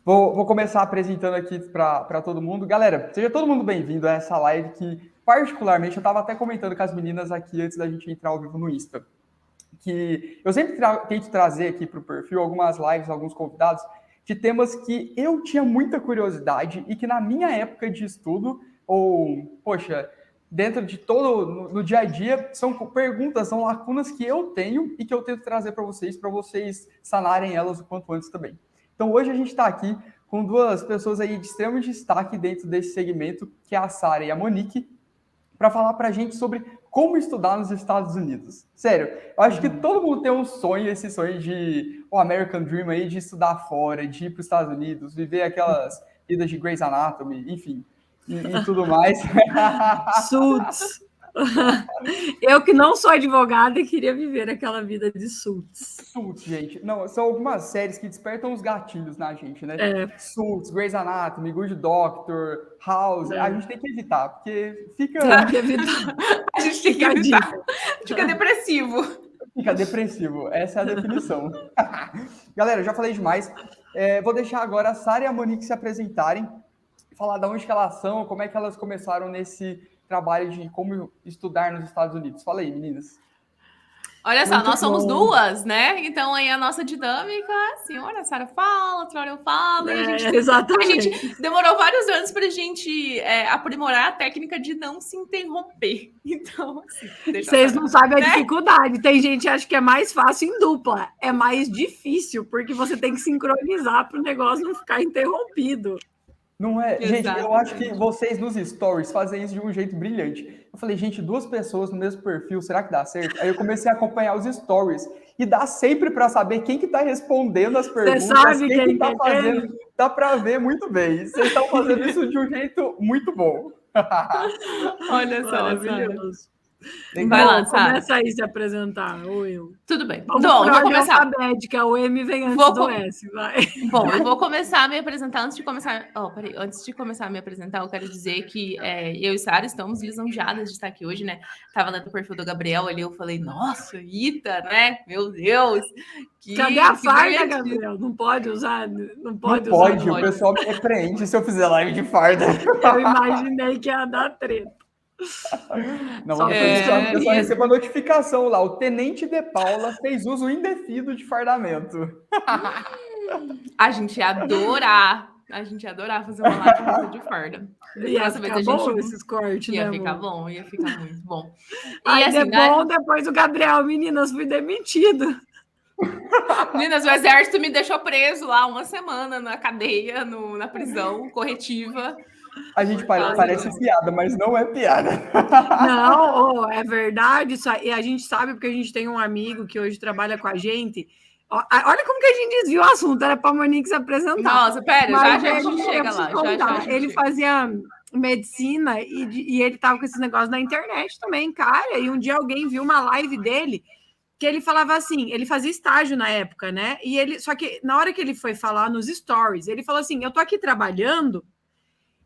Vou começar apresentando aqui para todo mundo. Galera, seja todo mundo bem-vindo a essa live que, particularmente, eu estava até comentando com as meninas aqui antes da gente entrar ao vivo no Insta, que eu sempre tento trazer aqui para o perfil algumas lives, alguns convidados, de temas que eu tinha muita curiosidade e que na minha época de estudo, ou, poxa, dentro de todo, no dia a dia, são perguntas, são lacunas que eu tenho e que eu tento trazer para vocês sanarem elas o quanto antes também. Então hoje a gente está aqui com duas pessoas aí de extremo destaque dentro desse segmento, que é a Sara e a Monique, para falar para a gente sobre como estudar nos Estados Unidos. Sério, eu acho que todo mundo tem um sonho, esse sonho de o American Dream aí, de estudar fora, de ir para os Estados Unidos, viver aquelas vidas de Grey's Anatomy, enfim, e tudo mais. Suits. Eu que não sou advogada queria viver aquela vida de Suits. Suits, gente. Não, são algumas séries que despertam os gatilhos na gente, né? Suits, Grey's Anatomy, Good Doctor, House. A gente tem que evitar, porque fica... Tem que evitar. A gente tem que evitar. Fica depressivo. Fica depressivo. Essa é a definição. Galera, já falei demais. Vou deixar agora a Sara e a Monique se apresentarem, falar de onde que elas são, como é que elas começaram nesse trabalho de como estudar nos Estados Unidos. Fala aí, meninas. Olha só, nós somos duas, né? Então aí a nossa dinâmica, assim, olha, a Sara fala, outra hora eu falo, e a gente demorou vários anos pra gente aprimorar a técnica de não se interromper. Então, assim, vocês não sabem a dificuldade. Tem gente que acha que é mais fácil em dupla. É mais difícil, porque você tem que sincronizar para o negócio não ficar interrompido. Não é? Exatamente. Gente, eu acho que vocês nos stories fazem isso de um jeito brilhante. Eu falei, gente, duas pessoas no mesmo perfil, será que dá certo? Aí eu comecei a acompanhar os stories. E dá sempre para saber quem que tá respondendo as perguntas, você sabe quem que tá fazendo. Dá para ver muito bem. Vocês estão fazendo isso de um jeito muito bom. Olha só, maravilhoso. Vai lá, começa aí se apresentar, ou eu. Tudo bem. Vamos então, eu vou começar. Alfabética, o M vem antes do S, vai. Bom, eu vou começar a me apresentar antes de começar. Antes de começar a me apresentar, eu quero dizer que eu e Sara estamos lisonjeadas de estar aqui hoje, né? Tava lendo o perfil do Gabriel ali, eu falei, nossa, Ita, né? Meu Deus! Cadê a farda, Gabriel? Não pode usar? Não pode, o pessoal me repreende se eu fizer live de farda. Eu imaginei que ia dar treta. Não, eu só recebo a notificação lá. O Tenente de Paula fez uso indevido de fardamento. A gente ia adorar. A gente ia adorar fazer uma live de farda. Ia ficar bom esses cortes, ia né? Ficar bom, ia ficar muito bom. Aí assim, bom, depois o Gabriel, meninas, fui demitido. Meninas, o exército me deixou preso lá uma semana na cadeia, na prisão corretiva. A gente parece piada, mas não é piada. Não, é verdade. E a gente sabe porque a gente tem um amigo que hoje trabalha com a gente. Olha como que a gente desviou o assunto, era para a Monique se apresentar. Nossa, pera, já a gente chega lá. Ele fazia medicina e ele estava com esses negócios na internet também, cara. E um dia alguém viu uma live dele que ele falava assim, ele fazia estágio na época, né? Só que na hora que ele foi falar nos stories, ele falou assim, eu tô aqui trabalhando.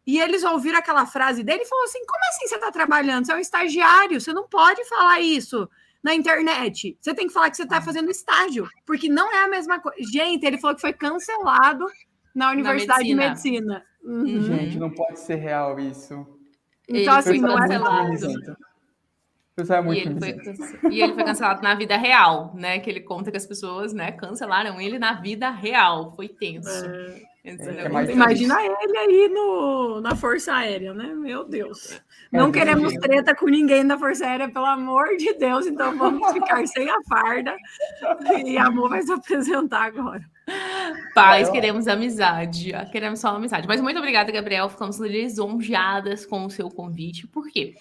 E eles ouviram aquela frase dele e falou assim, como assim você está trabalhando? Você é um estagiário, você não pode falar isso na internet. Você tem que falar que você está fazendo estágio, porque não é a mesma coisa. Gente, ele falou que foi cancelado na Universidade de Medicina. Uhum. Gente, não pode ser real isso. Então, assim, não é cancelado. E ele foi cancelado na vida real, né? Que ele conta que as pessoas, né, cancelaram ele na vida real. Foi tenso. Imagina ele aí na Força Aérea, né? Meu Deus. Não queremos treta com ninguém da Força Aérea, pelo amor de Deus. Então vamos ficar sem a farda. E a Amor vai se apresentar agora. Paz, queremos amizade. Queremos só amizade. Mas muito obrigada, Gabriel. Ficamos lisonjeadas com o seu convite. Por quê?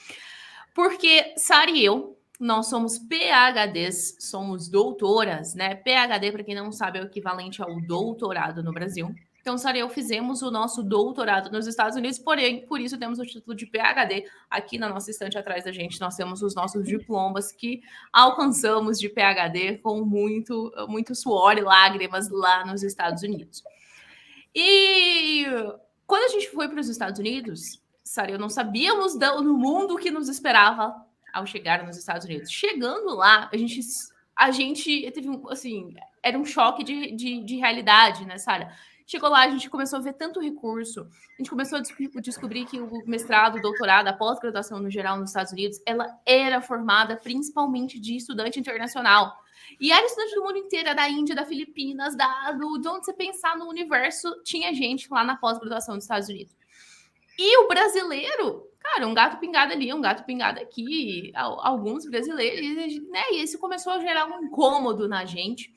Porque Sara e eu, nós somos PhDs, somos doutoras, né? PhD, para quem não sabe, é o equivalente ao doutorado no Brasil. Então, Sara e eu fizemos o nosso doutorado nos Estados Unidos, porém, por isso temos o título de PhD. Aqui na nossa estante atrás da gente, nós temos os nossos diplomas que alcançamos de PhD com muito, muito suor e lágrimas lá nos Estados Unidos. E quando a gente foi para os Estados Unidos, Sara, eu não sabíamos no mundo o que nos esperava ao chegar nos Estados Unidos. Chegando lá, a gente teve assim, era um choque de realidade, né, Sara? Chegou lá, a gente começou a ver tanto recurso, a gente começou a descobrir que o mestrado, o doutorado, a pós-graduação no geral nos Estados Unidos, ela era formada principalmente de estudante internacional. E era estudante do mundo inteiro, da Índia, da Filipinas, de onde você pensar no universo, tinha gente lá na pós-graduação dos Estados Unidos. E o brasileiro, cara, um gato pingado ali, um gato pingado aqui, alguns brasileiros, né? E isso começou a gerar um incômodo na gente.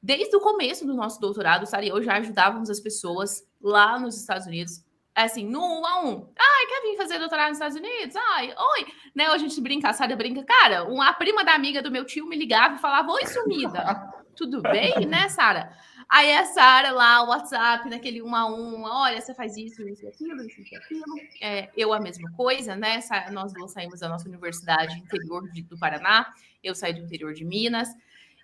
Desde o começo do nosso doutorado, Sara e eu já ajudávamos as pessoas lá nos Estados Unidos, assim, no 1 a 1. Ai, quer vir fazer doutorado nos Estados Unidos? Ai, oi. Né, a gente brinca, a Sara brinca. Cara, a prima da amiga do meu tio me ligava e falava, oi, sumida. Tudo bem, né, Sara? Aí a Sara lá, o WhatsApp, naquele 1 a 1, olha, você faz isso, isso e aquilo, isso e aquilo. Eu a mesma coisa, né? Nós duas saímos da nossa universidade interior do Paraná, eu saí do interior de Minas.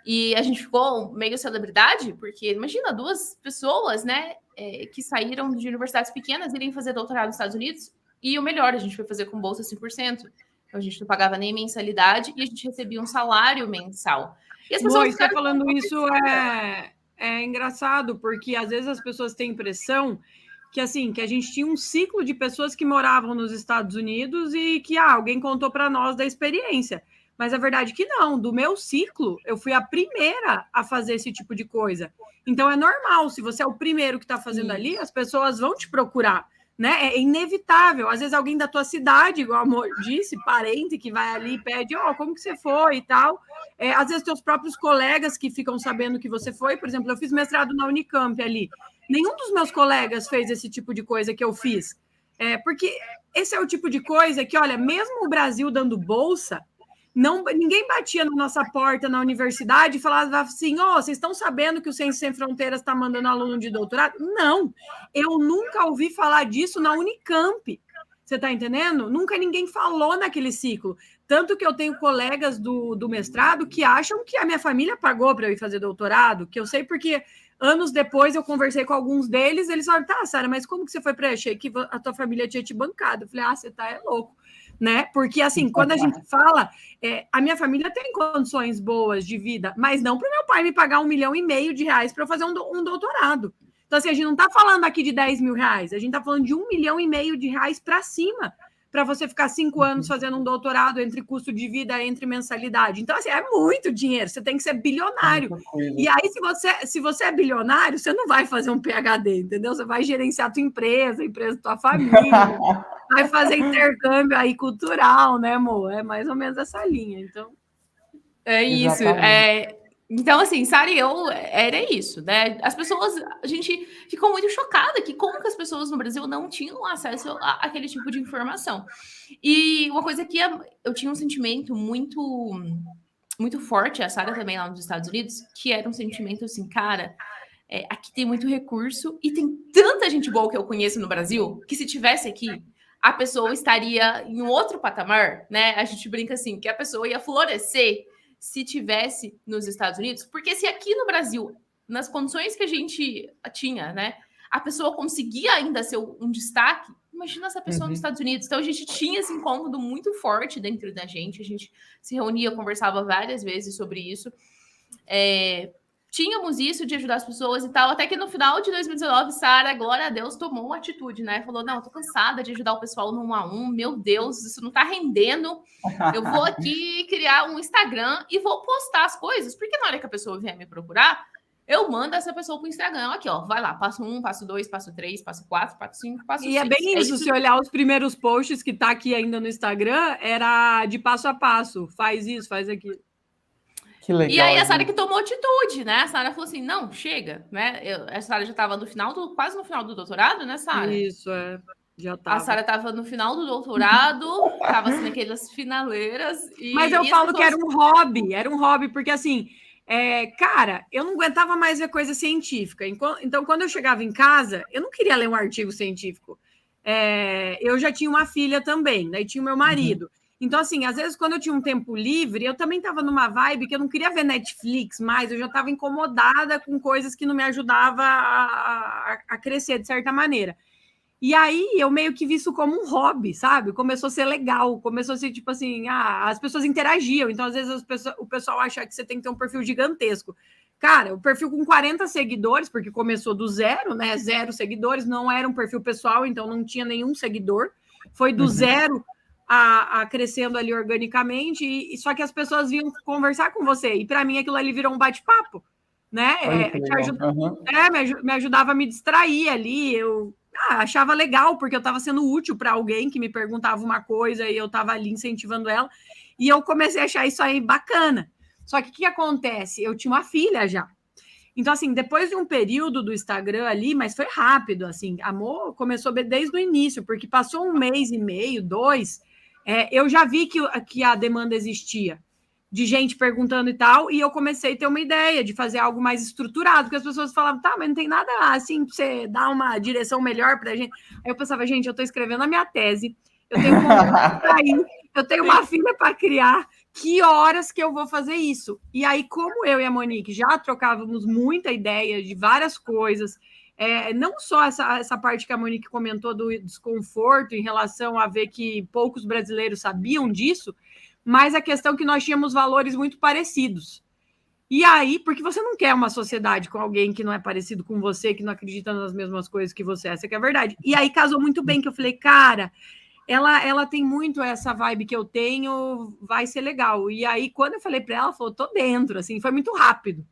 E a gente ficou meio celebridade, porque imagina, 2 pessoas, né, que saíram de universidades pequenas irem fazer doutorado nos Estados Unidos. E o melhor, a gente foi fazer com bolsa 100%. Então a gente não pagava nem mensalidade e a gente recebia um salário mensal. E as pessoas você falando isso é engraçado, porque às vezes as pessoas têm impressão que assim, que a gente tinha um ciclo de pessoas que moravam nos Estados Unidos e que alguém contou para nós da experiência. Mas a verdade é que não, do meu ciclo, eu fui a primeira a fazer esse tipo de coisa. Então é normal, se você é o primeiro que está fazendo ali, as pessoas vão te procurar, né? É inevitável. Às vezes alguém da tua cidade, igual a Amor disse, parente que vai ali e pede, como que você foi e tal. Às vezes teus próprios colegas que ficam sabendo que você foi, por exemplo, eu fiz mestrado na Unicamp ali. Nenhum dos meus colegas fez esse tipo de coisa que eu fiz. Porque esse é o tipo de coisa que, olha, mesmo o Brasil dando bolsa, ninguém batia na nossa porta na universidade e falava assim, vocês estão sabendo que o Ciências Sem Fronteiras está mandando aluno de doutorado? Não, eu nunca ouvi falar disso na Unicamp. Você está entendendo? Nunca ninguém falou naquele ciclo. Tanto que eu tenho colegas do mestrado que acham que a minha família pagou para eu ir fazer doutorado, que eu sei porque anos depois eu conversei com alguns deles, eles falaram, tá, Sara, mas como que você foi para achei que a tua família tinha te bancado? Eu falei, você tá louco. Né? Porque, assim, quando a gente fala, a minha família tem condições boas de vida, mas não para o meu pai me pagar R$1,5 milhão para eu fazer um doutorado. Então, assim, a gente não está falando aqui de R$10 mil, a gente está falando de R$1,5 milhão para cima, para você ficar 5 anos fazendo um doutorado entre custo de vida, entre mensalidade. Então, assim, é muito dinheiro, você tem que ser bilionário. E aí, se você é bilionário, você não vai fazer um PhD, entendeu? Você vai gerenciar a tua empresa, a empresa da tua família, vai fazer intercâmbio aí cultural, né, amor? É mais ou menos essa linha, então... É isso, Então, assim, Sara e eu, era isso, né? As pessoas, a gente ficou muito chocada que como que as pessoas no Brasil não tinham acesso àquele tipo de informação. E uma coisa que eu tinha um sentimento muito, muito forte, a Sara também lá nos Estados Unidos, que era um sentimento assim, cara, aqui tem muito recurso e tem tanta gente boa que eu conheço no Brasil, que se tivesse aqui, a pessoa estaria em um outro patamar, né? A gente brinca assim, que a pessoa ia florescer se tivesse nos Estados Unidos, porque se aqui no Brasil, nas condições que a gente tinha, né, a pessoa conseguia ainda ser um destaque, imagina essa pessoa nos Estados Unidos. Então a gente tinha esse incômodo muito forte dentro da gente, a gente se reunia, conversava várias vezes sobre isso. Tínhamos isso de ajudar as pessoas e tal, até que no final de 2019, Sara, glória a Deus, tomou uma atitude, né? Falou, não, eu tô cansada de ajudar o pessoal no 1 a 1, meu Deus, isso não tá rendendo, eu vou aqui criar um Instagram e vou postar as coisas, porque na hora que a pessoa vier me procurar, eu mando essa pessoa pro Instagram, aqui, vai lá, passo 1, passo 2, passo 3, passo 4, passo 5, passo 6. E é bem isso, se olhar os primeiros posts que tá aqui ainda no Instagram, era de passo a passo, faz isso, faz aquilo. Que legal, e aí a Sara que tomou atitude, né? A Sara falou assim, não, chega, né? A Sara já estava quase no final do doutorado, né, Sara? Isso, já tava. A Sara estava no final do doutorado, estava assim, naquelas finaleiras. Mas eu falo que era um hobby, porque assim, cara, eu não aguentava mais ver coisa científica. Então, quando eu chegava em casa, eu não queria ler um artigo científico. Eu já tinha uma filha também, daí tinha o meu marido. Então, assim, às vezes, quando eu tinha um tempo livre, eu também estava numa vibe que eu não queria ver Netflix mais, eu já estava incomodada com coisas que não me ajudavam a crescer, de certa maneira. E aí, eu meio que vi isso como um hobby, sabe? Começou a ser legal, começou a ser, tipo assim, as pessoas interagiam, então, às vezes, o pessoal acha que você tem que ter um perfil gigantesco. Cara, o perfil com 40 seguidores, porque começou do zero, né? 0 seguidores, não era um perfil pessoal, então não tinha nenhum seguidor. Foi do zero a crescendo ali organicamente, e só que as pessoas vinham conversar com você. E para mim aquilo ali virou um bate-papo, né? Me ajudava a me distrair ali. Eu achava legal, porque eu estava sendo útil para alguém que me perguntava uma coisa e eu estava ali incentivando ela. E eu comecei a achar isso aí bacana. Só que o que acontece? Eu tinha uma filha já. Então, assim, depois de um período do Instagram ali, mas foi rápido, assim, amor começou desde o início, porque passou 1 mês e meio, 2, eu já vi que a demanda existia, de gente perguntando e tal, e eu comecei a ter uma ideia de fazer algo mais estruturado, porque as pessoas falavam, tá, mas não tem nada assim pra você dar uma direção melhor pra gente. Aí eu pensava, gente, eu tô escrevendo a minha tese, eu tenho contato pra ir, eu tenho uma filha para criar, que horas que eu vou fazer isso? E aí, como eu e a Monique já trocávamos muita ideia de várias coisas, não só essa parte que a Monique comentou do desconforto em relação a ver que poucos brasileiros sabiam disso, mas a questão que nós tínhamos valores muito parecidos. E aí, porque você não quer uma sociedade com alguém que não é parecido com você, que não acredita nas mesmas coisas que você, essa que é a verdade. E aí casou muito bem, que eu falei, cara, ela tem muito essa vibe que eu tenho, vai ser legal. E aí, quando eu falei para ela, ela falou, tô dentro, assim, foi muito rápido.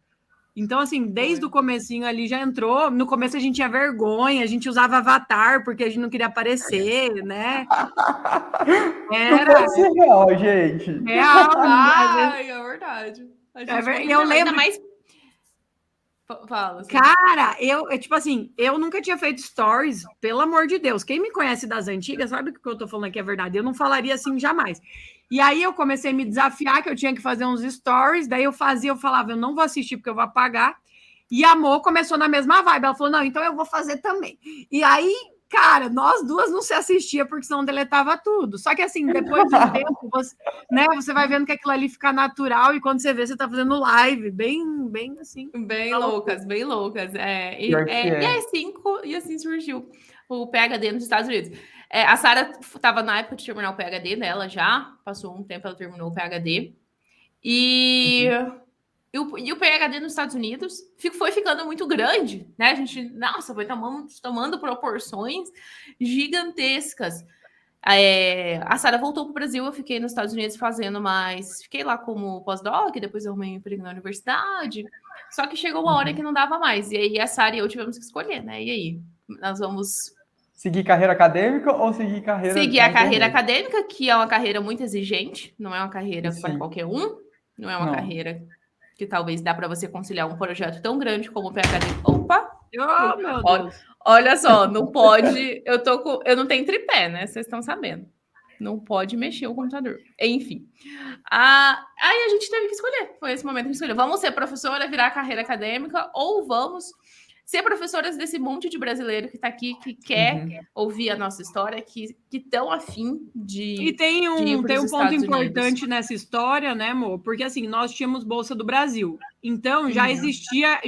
Então, assim, desde o comecinho ali já entrou. No começo a gente tinha vergonha, a gente usava avatar porque a gente não queria aparecer, né? Não pode ser real, gente. Real. É verdade. Eu lembro... Ainda mais... Fala, assim. Cara, tipo assim, eu nunca tinha feito stories, pelo amor de Deus. Quem me conhece das antigas sabe que o que eu tô falando aqui é verdade. Eu não falaria assim jamais. E aí eu comecei a me desafiar que eu tinha que fazer uns stories, daí eu falava, eu não vou assistir porque eu vou apagar. E a Mo começou na mesma vibe. Ela falou, não, então eu vou fazer também. E aí, cara, nós duas não se assistia porque senão deletava tudo. Só que assim, depois de um tempo, você vai vendo que aquilo ali fica natural e quando você vê, você tá fazendo live, bem assim. Bem loucas. E assim surgiu o PhD nos Estados Unidos. A Sara estava na época de terminar o PhD dela já, passou um tempo, ela terminou o PhD. E o PhD nos Estados Unidos foi ficando muito grande, né? A gente, nossa, foi tomando proporções gigantescas. A Sara voltou para o Brasil, eu fiquei nos Estados Unidos fiquei lá como pós-doc, depois eu arrumei um emprego na universidade. Só que chegou uma hora que não dava mais. E aí a Sara e eu tivemos que escolher, né? E aí, nós vamos... Seguir carreira acadêmica ou seguir carreira... Seguir a carreira acadêmica, que é uma carreira muito exigente, não é uma carreira para qualquer um, não é uma carreira que talvez dá para você conciliar um projeto tão grande como o PhD. Opa! Oh, meu Deus! Olha só, não pode... Eu não tenho tripé, né? Vocês estão sabendo. Não pode mexer o computador. Enfim. Aí a gente teve que escolher. Foi esse momento que a gente escolheu. Vamos ser professora, virar carreira acadêmica, ou vamos ser professoras desse monte de brasileiro que está aqui, que quer ouvir a nossa história, que estão afim de... E tem um ponto importante nessa história, né, amor? Porque, assim, nós tínhamos Bolsa do Brasil. Então, já existia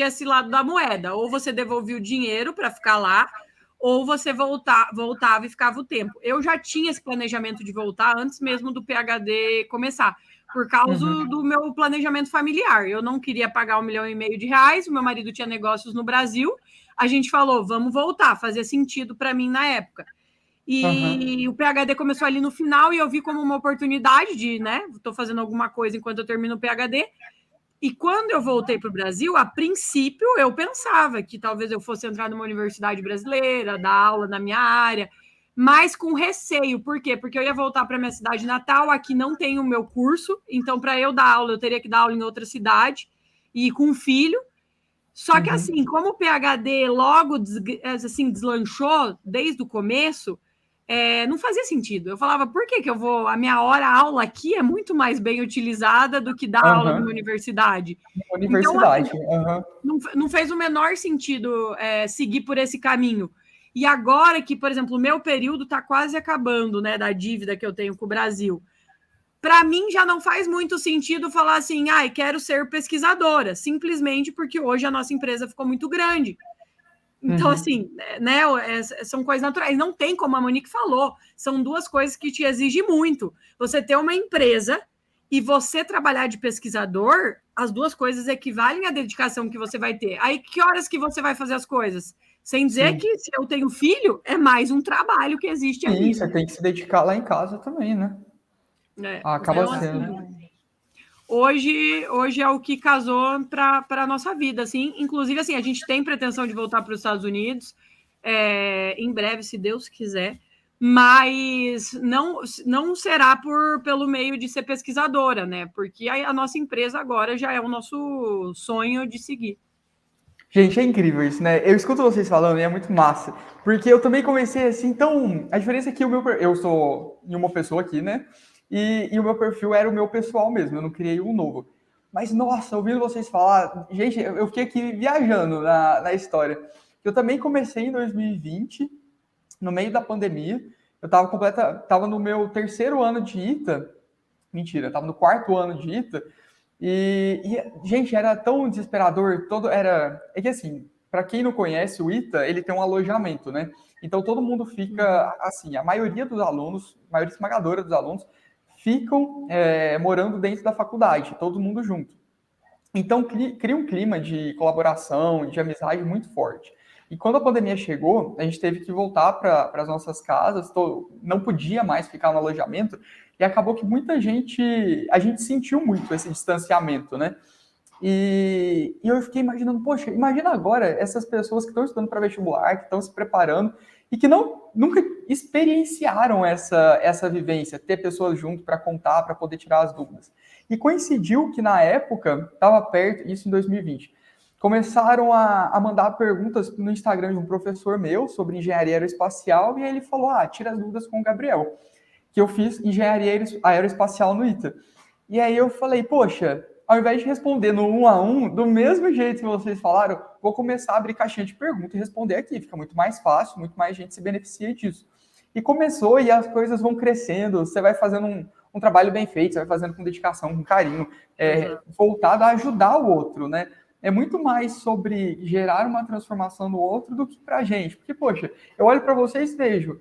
esse lado da moeda. Ou você devolvia o dinheiro para ficar lá, ou você voltava e ficava o tempo. Eu já tinha esse planejamento de voltar antes mesmo do PhD começar, por causa do meu planejamento familiar. Eu não queria pagar R$1,5 milhão, o meu marido tinha negócios no Brasil, a gente falou, vamos voltar, fazia sentido para mim na época. E o PhD começou ali no final, e eu vi como uma oportunidade de, né, estou fazendo alguma coisa enquanto eu termino o PhD. E quando eu voltei para o Brasil, a princípio, eu pensava que talvez eu fosse entrar numa universidade brasileira, dar aula na minha área, mas com receio. Por quê? Porque eu ia voltar para minha cidade natal, aqui não tem o meu curso, então para eu dar aula, eu teria que dar aula em outra cidade, e com um filho. Só que assim, como o PhD logo assim, deslanchou desde o começo, não fazia sentido. Eu falava, por que eu vou... A minha aula aqui é muito mais bem utilizada do que dar aula numa universidade. Universidade. Então, não fez o menor sentido seguir por esse caminho. E agora que, por exemplo, o meu período está quase acabando, né, da dívida que eu tenho com o Brasil, para mim já não faz muito sentido falar assim, quero ser pesquisadora, simplesmente porque hoje a nossa empresa ficou muito grande. Então, assim, né, são coisas naturais. Não tem, como a Monique falou, são duas coisas que te exigem muito. Você ter uma empresa e você trabalhar de pesquisador, as duas coisas equivalem à dedicação que você vai ter. Aí, que horas que você vai fazer as coisas? Sem dizer que se eu tenho filho, é mais um trabalho que existe ali. Sim, você tem que se dedicar lá em casa também, né? Acaba então, sendo. Assim, hoje é o que casou para a nossa vida, assim. Inclusive, assim, a gente tem pretensão de voltar para os Estados Unidos em breve, se Deus quiser, mas não será pelo meio de ser pesquisadora, né? Porque a nossa empresa agora já é o nosso sonho de seguir. Gente, é incrível isso, né? Eu escuto vocês falando e é muito massa. Porque eu também comecei assim, então, a diferença é que eu sou uma pessoa aqui, né? E o meu perfil era o meu pessoal mesmo, eu não criei um novo. Mas, nossa, ouvindo vocês falar, gente, eu fiquei aqui viajando na história. Eu também comecei em 2020, no meio da pandemia. Eu tava no meu terceiro ano de ITA. Mentira, tava no quarto ano de ITA. Gente, era tão desesperador, é que assim, para quem não conhece, o ITA, ele tem um alojamento, né? Então todo mundo fica, assim, a maioria dos alunos, a maioria esmagadora dos alunos, ficam morando dentro da faculdade, todo mundo junto. Então cria um clima de colaboração, de amizade muito forte. E quando a pandemia chegou, a gente teve que voltar para as nossas casas, não podia mais ficar no alojamento, e acabou que a gente sentiu muito esse distanciamento, né? E eu fiquei imaginando, poxa, imagina agora essas pessoas que estão estudando para vestibular, que estão se preparando e que nunca experienciaram essa vivência, ter pessoas junto para contar, para poder tirar as dúvidas. E coincidiu que na época, estava perto, isso em 2020, começaram a mandar perguntas no Instagram de um professor meu sobre engenharia aeroespacial, e aí ele falou, tira as dúvidas com o Gabriel, que eu fiz engenharia aeroespacial no ITA. E aí eu falei, poxa, ao invés de responder no 1 a 1, do mesmo jeito que vocês falaram, vou começar a abrir caixinha de perguntas e responder aqui. Fica muito mais fácil, muito mais gente se beneficia disso. E começou, e as coisas vão crescendo, você vai fazendo um trabalho bem feito, você vai fazendo com dedicação, com carinho, voltado a ajudar o outro, né? É muito mais sobre gerar uma transformação no outro do que pra gente. Porque, poxa, eu olho para vocês e vejo,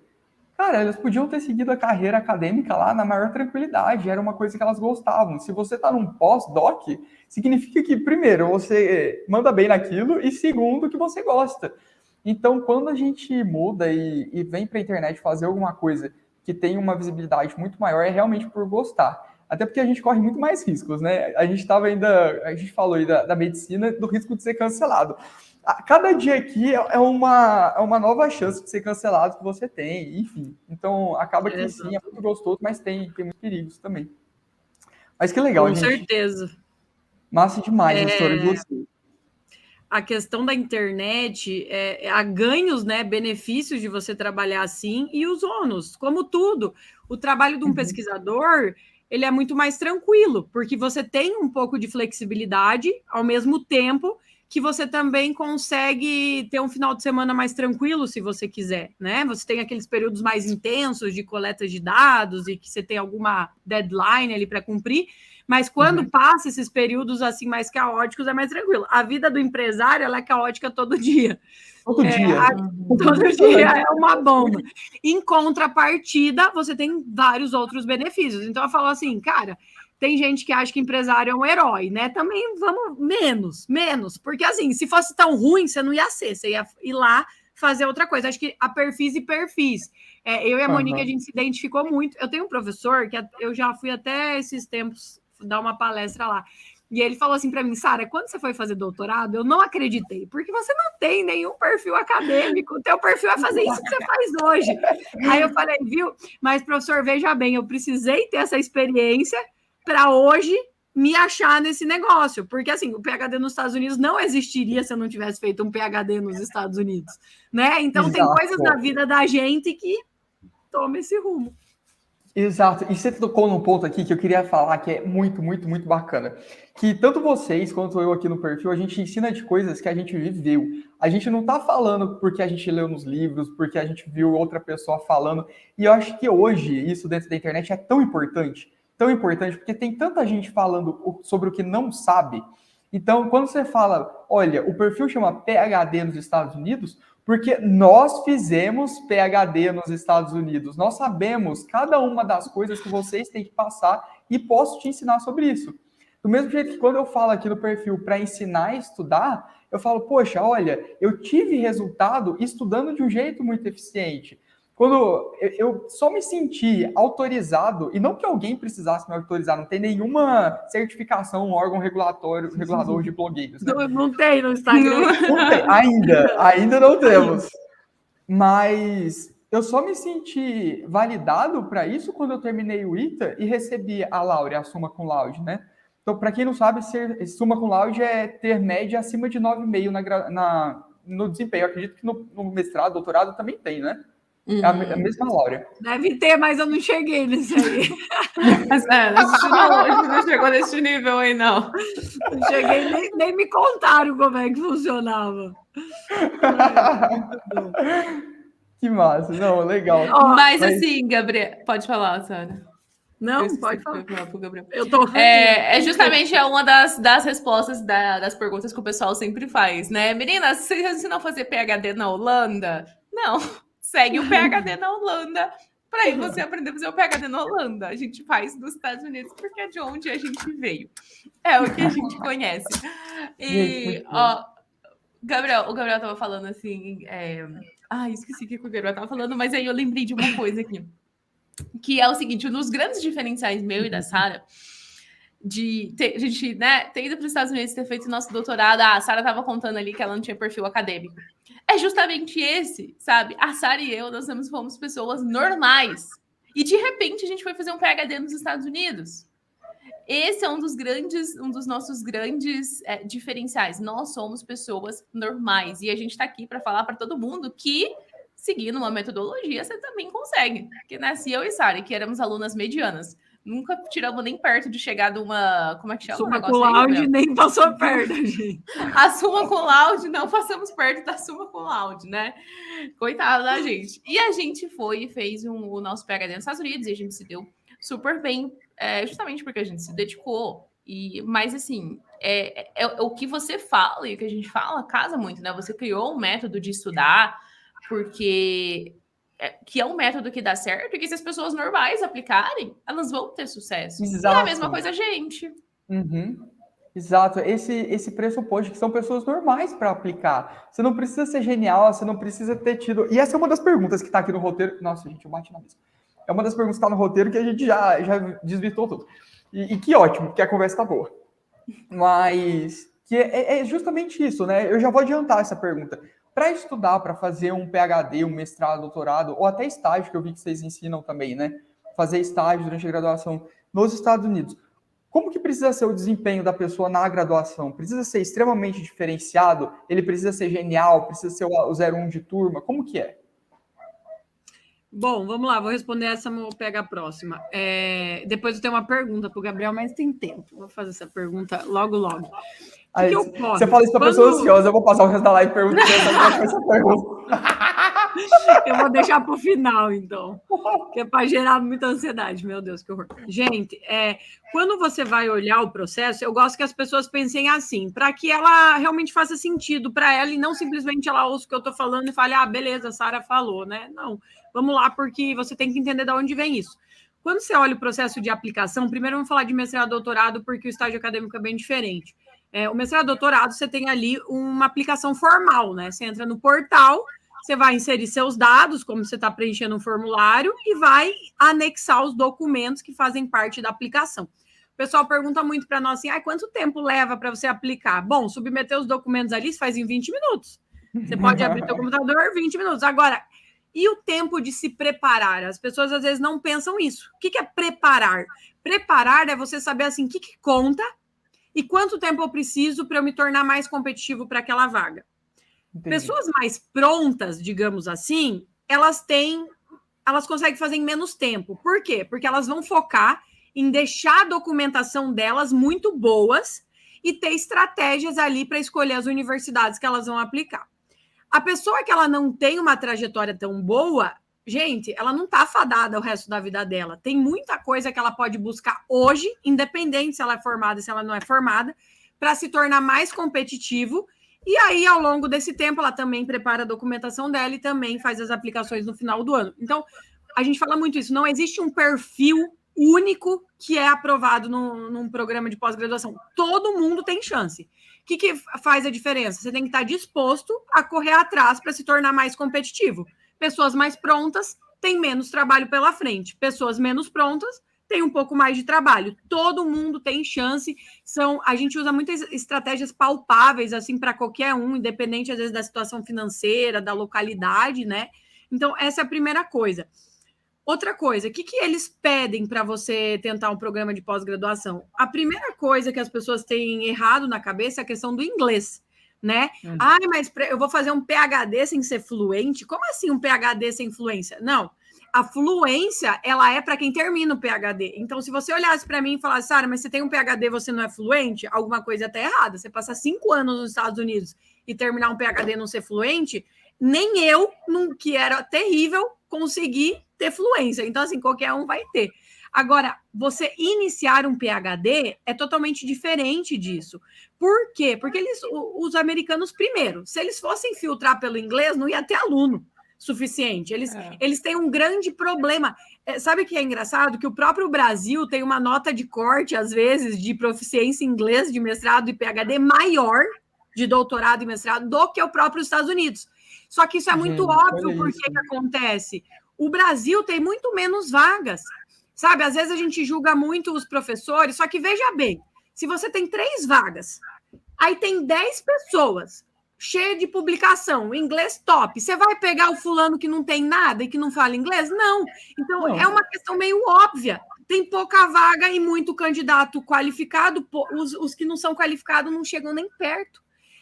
cara, elas podiam ter seguido a carreira acadêmica lá na maior tranquilidade, era uma coisa que elas gostavam. Se você está num pós-doc, significa que, primeiro, você manda bem naquilo e, segundo, que você gosta. Então, quando a gente muda e vem para a internet fazer alguma coisa que tem uma visibilidade muito maior, é realmente por gostar. Até porque a gente corre muito mais riscos, né? A gente falou aí da medicina, do risco de ser cancelado. Cada dia aqui é uma nova chance de ser cancelado que você tem, enfim. Então, acaba que sim, é muito gostoso, mas tem muitos perigos também. Mas que legal, gente. Com certeza. Massa demais a história de vocês. A questão da internet, há ganhos, né, benefícios de você trabalhar assim, e os ônus, como tudo. O trabalho de um pesquisador, ele é muito mais tranquilo, porque você tem um pouco de flexibilidade, ao mesmo tempo que você também consegue ter um final de semana mais tranquilo, se você quiser, né? Você tem aqueles períodos mais intensos de coleta de dados e que você tem alguma deadline ali para cumprir, mas quando passa esses períodos assim mais caóticos, é mais tranquilo. A vida do empresário, ela é caótica todo dia. Todo dia. Todo dia é uma bomba. Em contrapartida, você tem vários outros benefícios. Então, eu falo assim, cara, tem gente que acha que empresário é um herói, né? Também vamos menos. Porque, assim, se fosse tão ruim, você não ia ser. Você ia ir lá fazer outra coisa. Acho que a perfis e perfis. Eu e a Monique, a gente se identificou muito. Eu tenho um professor que eu já fui até esses tempos dar uma palestra lá. E ele falou assim para mim, Sara, quando você foi fazer doutorado, eu não acreditei, porque você não tem nenhum perfil acadêmico, o teu perfil é fazer isso que você faz hoje. Aí eu falei, viu? Mas, professor, veja bem, eu precisei ter essa experiência para hoje me achar nesse negócio, porque assim, o PhD nos Estados Unidos não existiria se eu não tivesse feito um PhD nos Estados Unidos, né? Então, exato, tem coisas da vida da gente que toma esse rumo. Exato, e você tocou num ponto aqui que eu queria falar que é muito, muito, muito bacana, que tanto vocês quanto eu aqui no perfil, a gente ensina de coisas que a gente viveu. A gente não tá falando porque a gente leu nos livros, porque a gente viu outra pessoa falando, e eu acho que hoje isso dentro da internet é tão importante, porque tem tanta gente falando sobre o que não sabe. Então, quando você fala, olha, o perfil chama PhD nos Estados Unidos, porque nós fizemos PhD nos Estados Unidos. Nós sabemos cada uma das coisas que vocês têm que passar e posso te ensinar sobre isso. Do mesmo jeito que quando eu falo aqui no perfil para ensinar a estudar, eu falo, poxa, olha, eu tive resultado estudando de um jeito muito eficiente. Quando eu só me senti autorizado, e não que alguém precisasse me autorizar, não tem nenhuma certificação, um órgão regulador de blogueiros. Né? Não tem no Instagram. Não tem, ainda não temos. Mas eu só me senti validado para isso quando eu terminei o ITA e recebi a laude, a summa cum laude, né? Então, para quem não sabe, summa cum laude é ter média acima de 9,5 no desempenho. Eu acredito que no mestrado, doutorado também tem, né? É a mesma laude. Deve ter, mas eu não cheguei nisso aí. A gente não chegou nesse nível aí, não. Não cheguei, nem me contaram como é que funcionava. Que massa, não, legal. Mas assim, Gabriel, pode falar, Sara. Não, pode falar. Gabriel. Eu tô justamente uma das respostas das perguntas que o pessoal sempre faz, né? Meninas, vocês ensinam a fazer PhD na Holanda? Não, segue o PhD na Holanda. Para aí você aprender a fazer o PhD na Holanda. A gente faz nos Estados Unidos porque é de onde a gente veio. É o que a gente conhece. E, ó, o Gabriel tava falando assim... esqueci o que o Gabriel tava falando, mas aí eu lembrei de uma coisa aqui. Que é o seguinte, um dos grandes diferenciais meu e da Sara, de ter ido para os Estados Unidos, ter feito nosso doutorado, a Sara estava contando ali que ela não tinha perfil acadêmico. É justamente esse, sabe? A Sara e eu, nós fomos pessoas normais. E, de repente, a gente foi fazer um PhD nos Estados Unidos. Esse é um dos nossos grandes diferenciais. Nós somos pessoas normais. E a gente está aqui para falar para todo mundo que, seguindo uma metodologia, você também consegue. Porque nasci eu e Sara, que éramos alunas medianas. Nunca tiramos nem perto de chegar de uma... Como é que chama? Summa cum laude nem passou perto, gente. A summa cum laude, não passamos perto da summa cum laude, né? Coitada da gente. E a gente foi e fez o nosso PhD nos Estados Unidos e a gente se deu super bem, justamente porque a gente se dedicou. Mas, assim, o que você fala e o que a gente fala casa muito, né? Você criou um método de estudar porque... que é um método que dá certo e que se as pessoas normais aplicarem, elas vão ter sucesso. Exato. E é a mesma coisa a gente. Exato. Esse pressuposto que são pessoas normais para aplicar. Você não precisa ser genial, você não precisa ter tido... E essa é uma das perguntas que está aqui no roteiro. Nossa, gente, eu bati na mesa. É uma das perguntas que está no roteiro que a gente já desvirtuou tudo. E que ótimo, porque a conversa está boa. Mas que é justamente isso, né? Eu já vou adiantar essa pergunta. Para estudar, para fazer um PhD, um mestrado, doutorado, ou até estágio, que eu vi que vocês ensinam também, né? Fazer estágio durante a graduação nos Estados Unidos. Como que precisa ser o desempenho da pessoa na graduação? Precisa ser extremamente diferenciado? Ele precisa ser genial? Precisa ser o 01 de turma? Como que é? Bom, vamos lá, vou responder essa, vou pegar a próxima. Depois eu tenho uma pergunta para o Gabriel, mas tem tempo. Vou fazer essa pergunta logo. Aí, você fala isso para pessoa ansiosa, eu vou passar o resto da live perguntando essa pergunta. Eu vou deixar para o final, então, que é para gerar muita ansiedade. Meu Deus, que horror. Gente, quando você vai olhar o processo, eu gosto que as pessoas pensem assim, para que ela realmente faça sentido para ela e não simplesmente ela ouça o que eu estou falando e fale, beleza, a Sara falou, né? Não, vamos lá, porque você tem que entender de onde vem isso. Quando você olha o processo de aplicação, primeiro vamos falar de mestrado e doutorado, porque o estágio acadêmico é bem diferente. O mestrado e doutorado, você tem ali uma aplicação formal, né? Você entra no portal, você vai inserir seus dados, como você está preenchendo um formulário, e vai anexar os documentos que fazem parte da aplicação. O pessoal pergunta muito para nós assim, quanto tempo leva para você aplicar? Bom, submeter os documentos ali se faz em 20 minutos. Você pode abrir seu computador 20 minutos. Agora, e o tempo de se preparar? As pessoas às vezes não pensam isso. O que é preparar? Preparar é você saber assim, o que conta e quanto tempo eu preciso para eu me tornar mais competitivo para aquela vaga. Entendi. Pessoas mais prontas, digamos assim, elas conseguem fazer em menos tempo. Por quê? Porque elas vão focar em deixar a documentação delas muito boas e ter estratégias ali para escolher as universidades que elas vão aplicar. A pessoa que ela não tem uma trajetória tão boa, gente, ela não está fadada o resto da vida dela. Tem muita coisa que ela pode buscar hoje, independente se ela é formada, se ela não é formada, para se tornar mais competitivo. E aí, ao longo desse tempo, ela também prepara a documentação dela e também faz as aplicações no final do ano. Então, a gente fala muito isso. Não existe um perfil único que é aprovado num programa de pós-graduação. Todo mundo tem chance. O que faz a diferença? Você tem que estar disposto a correr atrás para se tornar mais competitivo. Pessoas mais prontas têm menos trabalho pela frente. Pessoas menos prontas têm um pouco mais de trabalho. Todo mundo tem chance. A gente usa muitas estratégias palpáveis assim para qualquer um, independente às vezes da situação financeira, da localidade, né? Então, essa é a primeira coisa. Outra coisa, o que eles pedem para você tentar um programa de pós-graduação? A primeira coisa que as pessoas têm errado na cabeça é a questão do inglês, né? Ai, mas eu vou fazer um PhD sem ser fluente? Como assim um PhD sem fluência? Não, a fluência, ela é para quem termina o PhD. Então, se você olhasse para mim e falasse, Sara, mas você tem um PhD e você não é fluente, alguma coisa está errada. Você passar 5 anos nos Estados Unidos e terminar um PhD e não ser fluente, nem eu, que era terrível, consegui ter fluência. Então, assim, qualquer um vai ter. Agora, você iniciar um PhD é totalmente diferente disso. Por quê? Porque os americanos, primeiro, se eles fossem filtrar pelo inglês, não ia ter aluno suficiente. Eles têm um grande problema. Sabe o que é engraçado? Que o próprio Brasil tem uma nota de corte, às vezes, de proficiência em inglês, de mestrado e PhD maior, de doutorado e mestrado, do que o próprio Estados Unidos. Só que isso é muito óbvio, porque que acontece? O Brasil tem muito menos vagas, sabe? Às vezes a gente julga muito os professores, só que veja bem, se você tem 3 vagas, aí tem 10 pessoas, cheia de publicação, inglês top, você vai pegar o fulano que não tem nada e que não fala inglês? Não. Então, é uma questão meio óbvia. Tem pouca vaga e muito candidato qualificado, os que não são qualificados não chegam nem perto.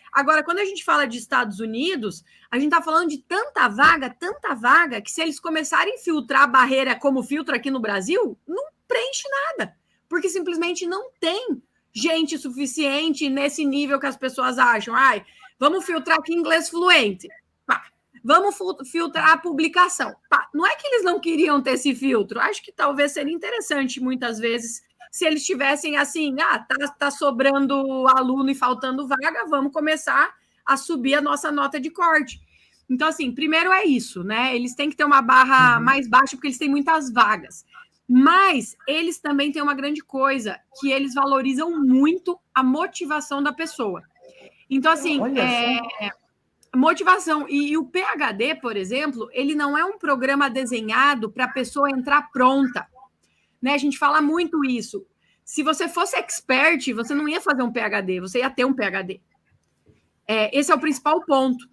Agora, quando a gente fala de Estados Unidos, a gente está falando de tanta vaga, que se eles começarem a filtrar a barreira como filtra aqui no Brasil, não preenche nada, porque simplesmente não tem gente suficiente nesse nível que as pessoas acham. Ai, vamos filtrar aqui inglês fluente. Pá. Vamos filtrar a publicação. Pá. Não é que eles não queriam ter esse filtro, acho que talvez seria interessante, muitas vezes, se eles tivessem assim, tá sobrando aluno e faltando vaga, vamos começar a subir a nossa nota de corte. Então, assim, primeiro é isso, né? Eles têm que ter uma barra mais baixa, porque eles têm muitas vagas. Mas eles também têm uma grande coisa, que eles valorizam muito a motivação da pessoa. Então, assim, motivação. E o PhD, por exemplo, ele não é um programa desenhado para a pessoa entrar pronta. Né? A gente fala muito isso. Se você fosse expert, você não ia fazer um PhD, você ia ter um PhD. Esse é o principal ponto.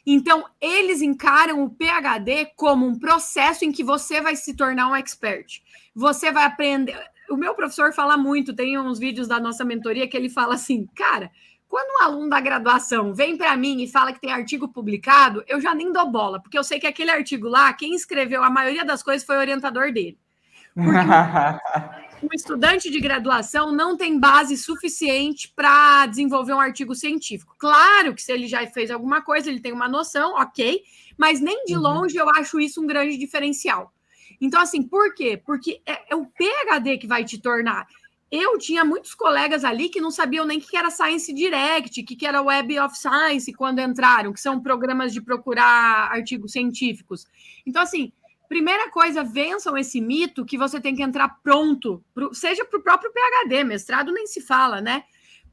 Então, eles encaram o PhD como um processo em que você vai se tornar um expert. Você vai aprender... O meu professor fala muito, tem uns vídeos da nossa mentoria que ele fala assim, cara, quando um aluno da graduação vem para mim e fala que tem artigo publicado, eu já nem dou bola, porque eu sei que aquele artigo lá, quem escreveu a maioria das coisas foi o orientador dele. Porque o estudante de graduação não tem base suficiente para desenvolver um artigo científico. Claro que se ele já fez alguma coisa, ele tem uma noção, ok, mas nem de longe eu acho isso um grande diferencial. Então, assim, por quê? Porque é o PhD que vai te tornar. Eu tinha muitos colegas ali que não sabiam nem o que era Science Direct, o que era Web of Science quando entraram, que são programas de procurar artigos científicos. Então, assim, primeira coisa, vençam esse mito que você tem que entrar pronto, seja para o próprio PhD, mestrado nem se fala, né?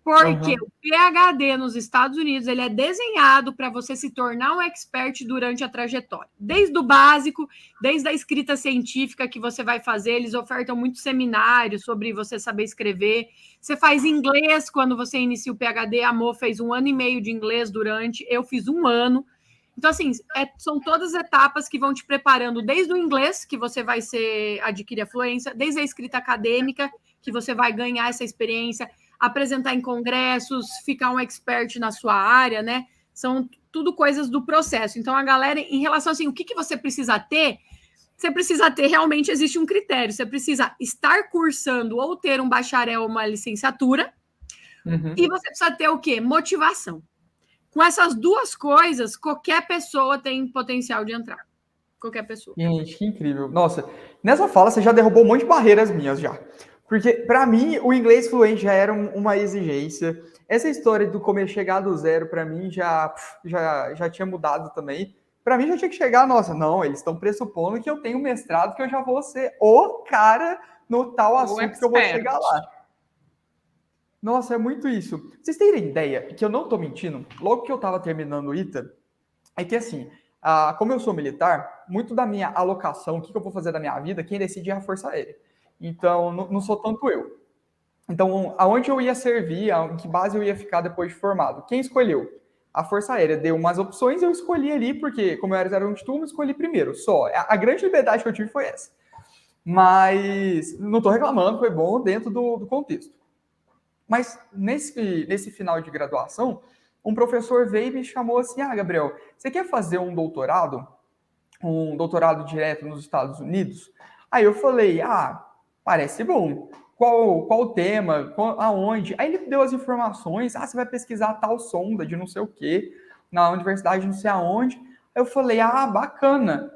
Porque o PhD nos Estados Unidos, ele é desenhado para você se tornar um expert durante a trajetória. Desde o básico, desde a escrita científica que você vai fazer, eles ofertam muitos seminários sobre você saber escrever. Você faz inglês quando você inicia o PhD, a Mo fez 1 ano e meio de inglês durante, eu fiz 1 ano. Então, assim, são todas etapas que vão te preparando desde o inglês, que você vai adquirir a fluência, desde a escrita acadêmica, que você vai ganhar essa experiência, apresentar em congressos, ficar um expert na sua área, né? São tudo coisas do processo. Então, a galera, em relação assim, o que você precisa ter? Você precisa ter, realmente existe um critério. Você precisa estar cursando ou ter um bacharel ou uma licenciatura. E você precisa ter o quê? Motivação. Com essas 2 coisas, qualquer pessoa tem potencial de entrar. Qualquer pessoa. Gente, que incrível. Nossa, nessa fala você já derrubou um monte de barreiras minhas já. Porque, para mim, o inglês fluente já era uma exigência. Essa história do chegar do zero, para mim, já tinha mudado também. Para mim já tinha que chegar, nossa, não, eles estão pressupondo que eu tenho mestrado, que eu já vou ser o cara no tal assunto que eu vou chegar lá. Nossa, é muito isso. Vocês terem ideia, que eu não tô mentindo, logo que eu tava terminando o ITA, é que assim, como eu sou militar, muito da minha alocação, o que eu vou fazer da minha vida, quem decide é a Força Aérea. Então, não sou tanto eu. Então, aonde eu ia servir, em que base eu ia ficar depois de formado? Quem escolheu? A Força Aérea deu umas opções, eu escolhi ali, porque como eu era 01 de turma, eu escolhi primeiro, só. A grande liberdade que eu tive foi essa. Mas, não estou reclamando, foi bom dentro do contexto. Mas, nesse final de graduação, um professor veio e me chamou assim, Gabriel, você quer fazer um doutorado direto nos Estados Unidos? Aí eu falei, parece bom. Qual o tema? Aonde? Aí ele deu as informações. Você vai pesquisar tal sonda de não sei o quê, na universidade não sei aonde. Aí eu falei, bacana.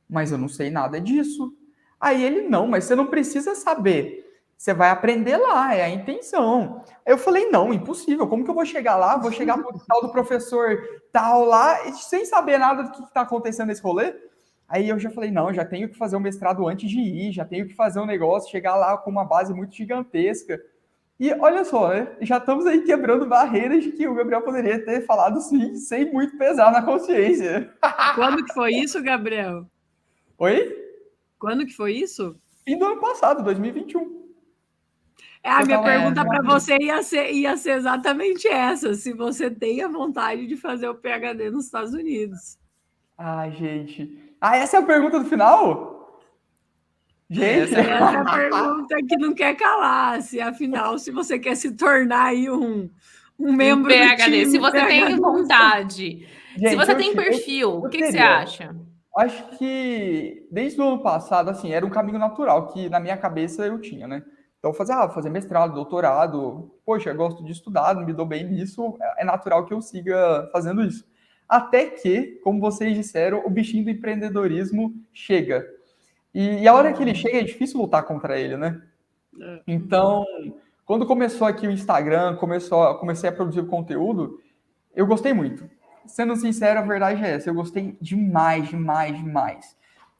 Mas eu não sei nada disso. Aí ele, não, mas você não precisa saber. Você vai aprender lá, é a intenção. Aí eu falei, não, impossível. Como que eu vou chegar lá? Vou chegar pro tal do professor tal lá, sem saber nada do que está acontecendo nesse rolê? Aí eu já falei, não, já tenho que fazer um mestrado antes de ir, já tenho que fazer um negócio, chegar lá com uma base muito gigantesca. E olha só, né? Já estamos aí quebrando barreiras que o Gabriel poderia ter falado sim, sem muito pesar na consciência. Quando que foi isso, Gabriel? Oi? Quando que foi isso? Fim do ano passado, 2021. A minha pergunta para você ia ser exatamente essa, se você tem a vontade de fazer o PhD nos Estados Unidos. Ai, gente. Essa é a pergunta do final? Gente, essa é a pergunta que não quer calar. Afinal, se você quer se tornar aí um membro do PhD, time, se você tem vontade, gente, se você tem perfil, o que você acha? Acho que desde o ano passado, assim, era um caminho natural que na minha cabeça eu tinha, né? Então, fazer mestrado, doutorado, poxa, eu gosto de estudar, me dou bem nisso, é natural que eu siga fazendo isso. Até que, como vocês disseram, o bichinho do empreendedorismo chega. E a hora que ele chega, é difícil lutar contra ele, né? Então, quando começou aqui o Instagram, comecei a produzir conteúdo, eu gostei muito. Sendo sincero, a verdade é essa, eu gostei demais.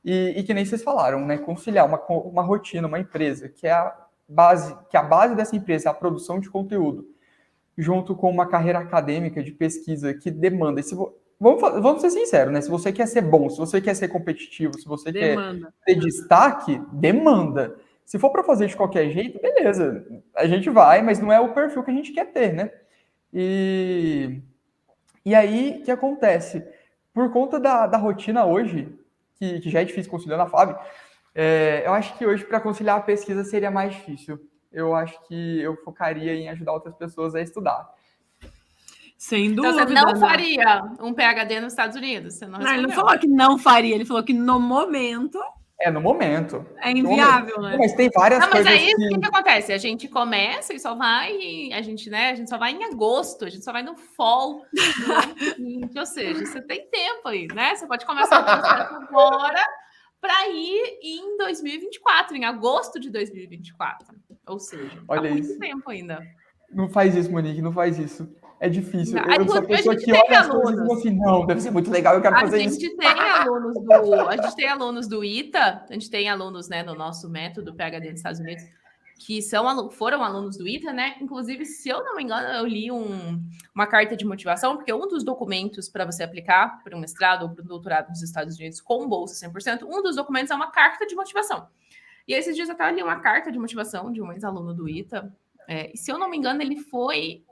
E que nem vocês falaram, né? Conciliar uma rotina, uma empresa, que a base dessa empresa é a produção de conteúdo, junto com uma carreira acadêmica de pesquisa que demanda. Vamos ser sinceros, né? Se você quer ser bom, se você quer ser competitivo, se você quer ter destaque, demanda. Se for para fazer de qualquer jeito, beleza, a gente vai, mas não é o perfil que a gente quer ter, né? E aí, o que acontece? Por conta da rotina hoje, que já é difícil conciliar na FAB, eu acho que hoje, para conciliar a pesquisa, seria mais difícil. Eu acho que eu focaria em ajudar outras pessoas a estudar. Sem dúvida. Então, você não faria um PhD nos Estados Unidos? Você não, ele não falou que não faria, ele falou que no momento... no momento. É inviável, né? Mas tem várias coisas. Mas aí, o que acontece? A gente começa e só vai, a gente só vai em agosto, a gente só vai no fall do ano seguinte, ou seja, você tem tempo aí, né? Você pode começar o processo agora para ir em 2024, em agosto de 2024. Ou seja, olha tá muito isso. tempo ainda. Não faz isso, Monique, não faz isso. É difícil. Eu sou a pessoa que olha as coisas e digo assim, não, deve ser muito legal, eu quero fazer isso. A gente tem alunos do ITA, a gente tem alunos, né, no nosso método PhD nos Estados Unidos, que foram alunos do ITA, né? Inclusive, se eu não me engano, eu li uma carta de motivação, porque um dos documentos para você aplicar para um mestrado ou para um doutorado nos Estados Unidos com bolsa 100%, um dos documentos é uma carta de motivação. E esses dias eu até li uma carta de motivação de um ex-aluno do ITA, e se eu não me engano, ele foi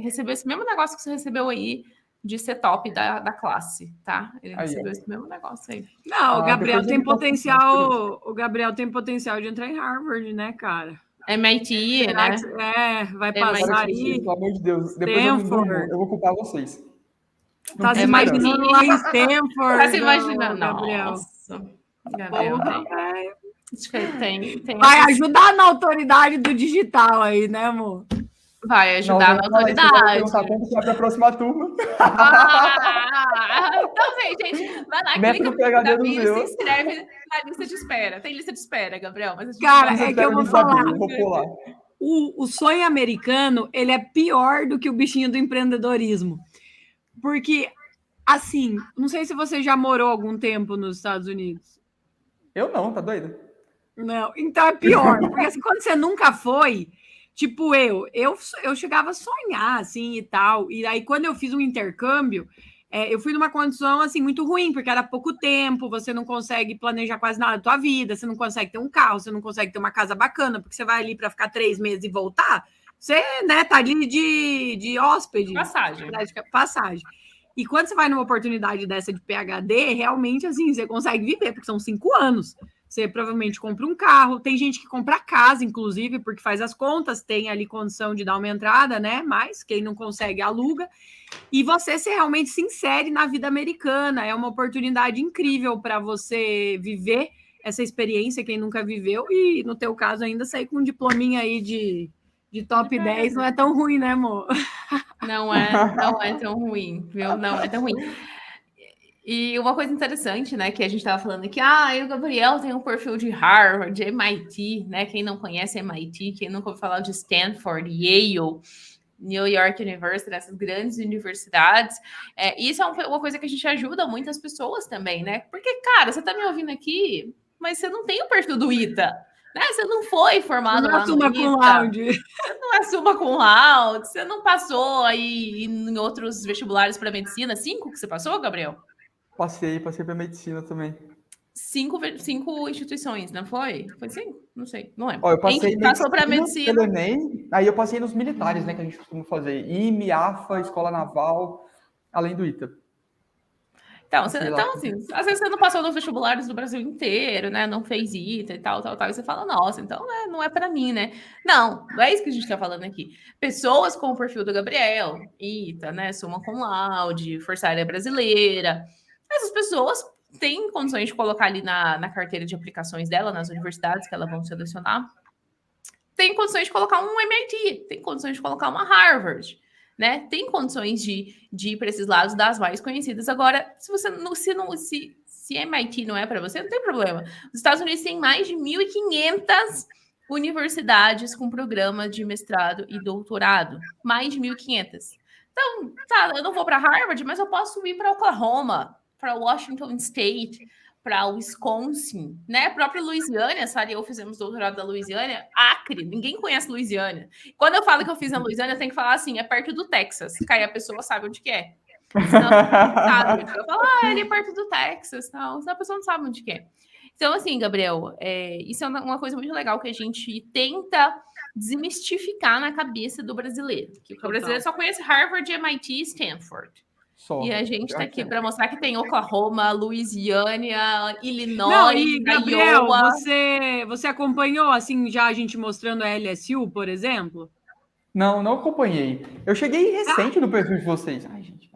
receber esse mesmo negócio que você recebeu aí, de ser top da classe, tá? Ele recebeu esse mesmo negócio aí. Não, o Gabriel tem potencial. O Gabriel tem potencial de entrar em Harvard, né, cara? MIT, né? Vai passar aí. Pelo amor de Deus, depois eu vou culpar vocês. Tá se imaginando lá em Stanford. Tá se imaginando, Gabriel. Nossa. Gabriel, tem vai ajudar na autoridade do digital aí, né, amor? Vai ajudar na autoridade. Você vai perguntar para a próxima turma. Então vem, gente. Vai lá, clica no PhD e se inscreve na lista de espera. Tem lista de espera, Gabriel. Mas cara, é que eu vou falar. Eu vou pular. O sonho americano, ele é pior do que o bichinho do empreendedorismo. Porque Assim, não sei se você já morou algum tempo nos Estados Unidos. Eu não, tá doido? Não, então é pior, porque assim, quando você nunca foi, tipo eu chegava a sonhar, assim, e tal, e aí quando eu fiz um intercâmbio, eu fui numa condição, assim, muito ruim, porque era pouco tempo, você não consegue planejar quase nada da tua vida, você não consegue ter um carro, você não consegue ter uma casa bacana, porque você vai ali para ficar 3 meses e voltar, você, né, tá ali de hóspede. Passagem. E quando você vai numa oportunidade dessa de PhD, realmente, assim, você consegue viver, porque são 5 anos. Você provavelmente compra um carro, tem gente que compra casa, inclusive, porque faz as contas, tem ali condição de dar uma entrada, né? Mas quem não consegue, aluga. E você se realmente se insere na vida americana. É uma oportunidade incrível para você viver essa experiência, quem nunca viveu, e no teu caso ainda sair com um diplominha aí de top 10 não é tão ruim, né, amor? Não é tão ruim, viu? Não é tão ruim. E uma coisa interessante, né, que a gente estava falando aqui, o Gabriel tem um perfil de Harvard, de MIT, né? Quem não conhece MIT, quem nunca ouviu falar de Stanford, Yale, New York University, essas grandes universidades, isso é uma coisa que a gente ajuda muitas pessoas também, né? Porque, cara, você está me ouvindo aqui, mas você não tem o perfil do ITA, né? Você não foi formado lá no ITA. Você não é summa cum laude, você não passou aí em outros vestibulares para medicina. 5 que você passou, Gabriel? Passei para medicina também. 5 instituições, não foi? Foi 5? Não sei, não lembro. Ó, eu passei Enfim, passou para medicina. Pelo Enem, aí eu passei nos militares, né, que a gente costuma fazer. IME, AFA, Escola Naval, além do ITA. Então, assim, às vezes você não passou nos vestibulares do Brasil inteiro, né? Não fez ITA e tal. E você fala, nossa, então não é para mim, né? Não é isso que a gente está falando aqui. Pessoas com o perfil do Gabriel, ITA, né? Summa cum laude, Força Aérea Brasileira. Essas pessoas têm condições de colocar ali na carteira de aplicações dela, nas universidades que elas vão selecionar. Tem condições de colocar um MIT, tem condições de colocar uma Harvard, né? Tem condições de ir para esses lados das mais conhecidas. Agora, se MIT não é para você, não tem problema. Os Estados Unidos têm mais de 1.500 universidades com programa de mestrado e doutorado. Mais de 1.500. Então, eu não vou para Harvard, mas eu posso ir para Oklahoma, para Washington State, para Wisconsin, né? A própria Louisiana, Sara e eu fizemos doutorado da Louisiana, Acre, ninguém conhece Louisiana. Quando eu falo que eu fiz na Louisiana, eu tenho que falar assim, é perto do Texas, que aí a pessoa sabe onde que é. Senão sabe onde que é. Eu falo, ele é perto do Texas, não, senão a pessoa não sabe onde que é. Então, assim, Gabriel, isso é uma coisa muito legal que a gente tenta desmistificar na cabeça do brasileiro. Que o brasileiro só conhece Harvard, MIT e Stanford. E a gente está aqui para mostrar que tem Oklahoma, Louisiana, Illinois, não, e, Gabriel, Iowa. Você acompanhou, assim, já a gente mostrando a LSU, por exemplo? Não acompanhei. Eu cheguei recente no perfil de vocês. Ai, gente.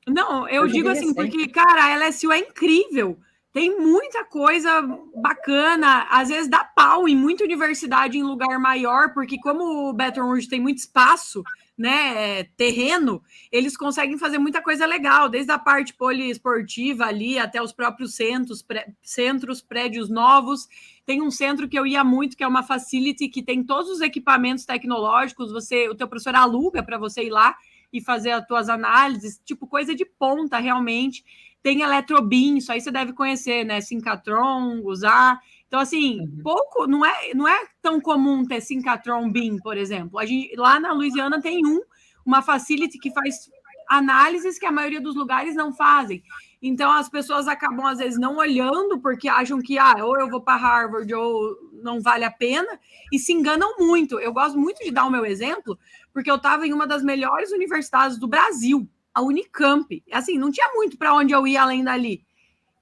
Não, eu digo assim, recente. Porque, cara, a LSU é incrível. Tem muita coisa bacana. Às vezes dá pau em muita universidade em lugar maior, porque como o Baton Rouge tem muito espaço, né, terreno, eles conseguem fazer muita coisa legal, desde a parte poliesportiva ali até os próprios centros, prédios novos. Tem um centro que eu ia muito, que é uma facility que tem todos os equipamentos tecnológicos, o teu professor aluga para você ir lá e fazer as tuas análises, tipo coisa de ponta realmente. Tem Eletrobim, isso aí você deve conhecer, né? Syncatron, usar. Então, assim, pouco, não é tão comum ter Syncatron BIM, por exemplo. Lá na Louisiana tem uma facility que faz análises que a maioria dos lugares não fazem. Então, as pessoas acabam, às vezes, não olhando porque acham que, ou eu vou para Harvard ou não vale a pena, e se enganam muito. Eu gosto muito de dar o meu exemplo, porque eu estava em uma das melhores universidades do Brasil, a Unicamp. Assim, não tinha muito para onde eu ia além dali.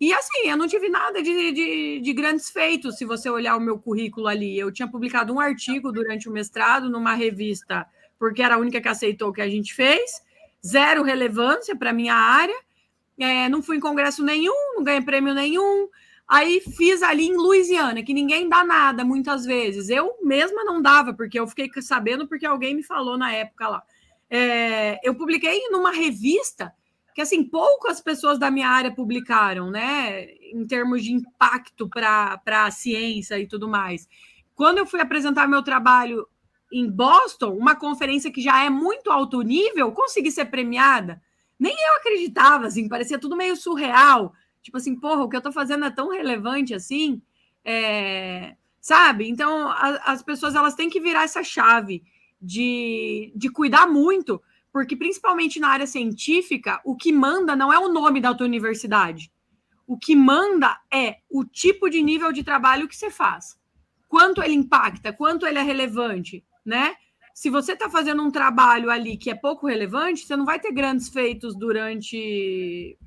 E assim, eu não tive nada de grandes feitos, se você olhar o meu currículo ali. Eu tinha publicado um artigo durante o mestrado numa revista, porque era a única que aceitou o que a gente fez, 0 relevância para a minha área, não fui em congresso nenhum, não ganhei prêmio nenhum. Aí fiz ali em Louisiana, que ninguém dá nada muitas vezes. Eu mesma não dava, porque eu fiquei sabendo porque alguém me falou na época lá. Eu publiquei numa revista que, assim, poucas pessoas da minha área publicaram, né, em termos de impacto para a ciência e tudo mais. Quando eu fui apresentar meu trabalho em Boston, uma conferência que já é muito alto nível, consegui ser premiada, Nem eu acreditava, assim, parecia tudo meio surreal. Tipo assim, porra, o que eu tô fazendo é tão relevante assim, sabe? Então, as pessoas, elas têm que virar essa chave de cuidar muito, porque principalmente na área científica, o que manda não é o nome da tua universidade. O que manda é o tipo de nível de trabalho que você faz. Quanto ele impacta, quanto ele é relevante, né? Se você está fazendo um trabalho ali que é pouco relevante, você não vai ter grandes feitos durante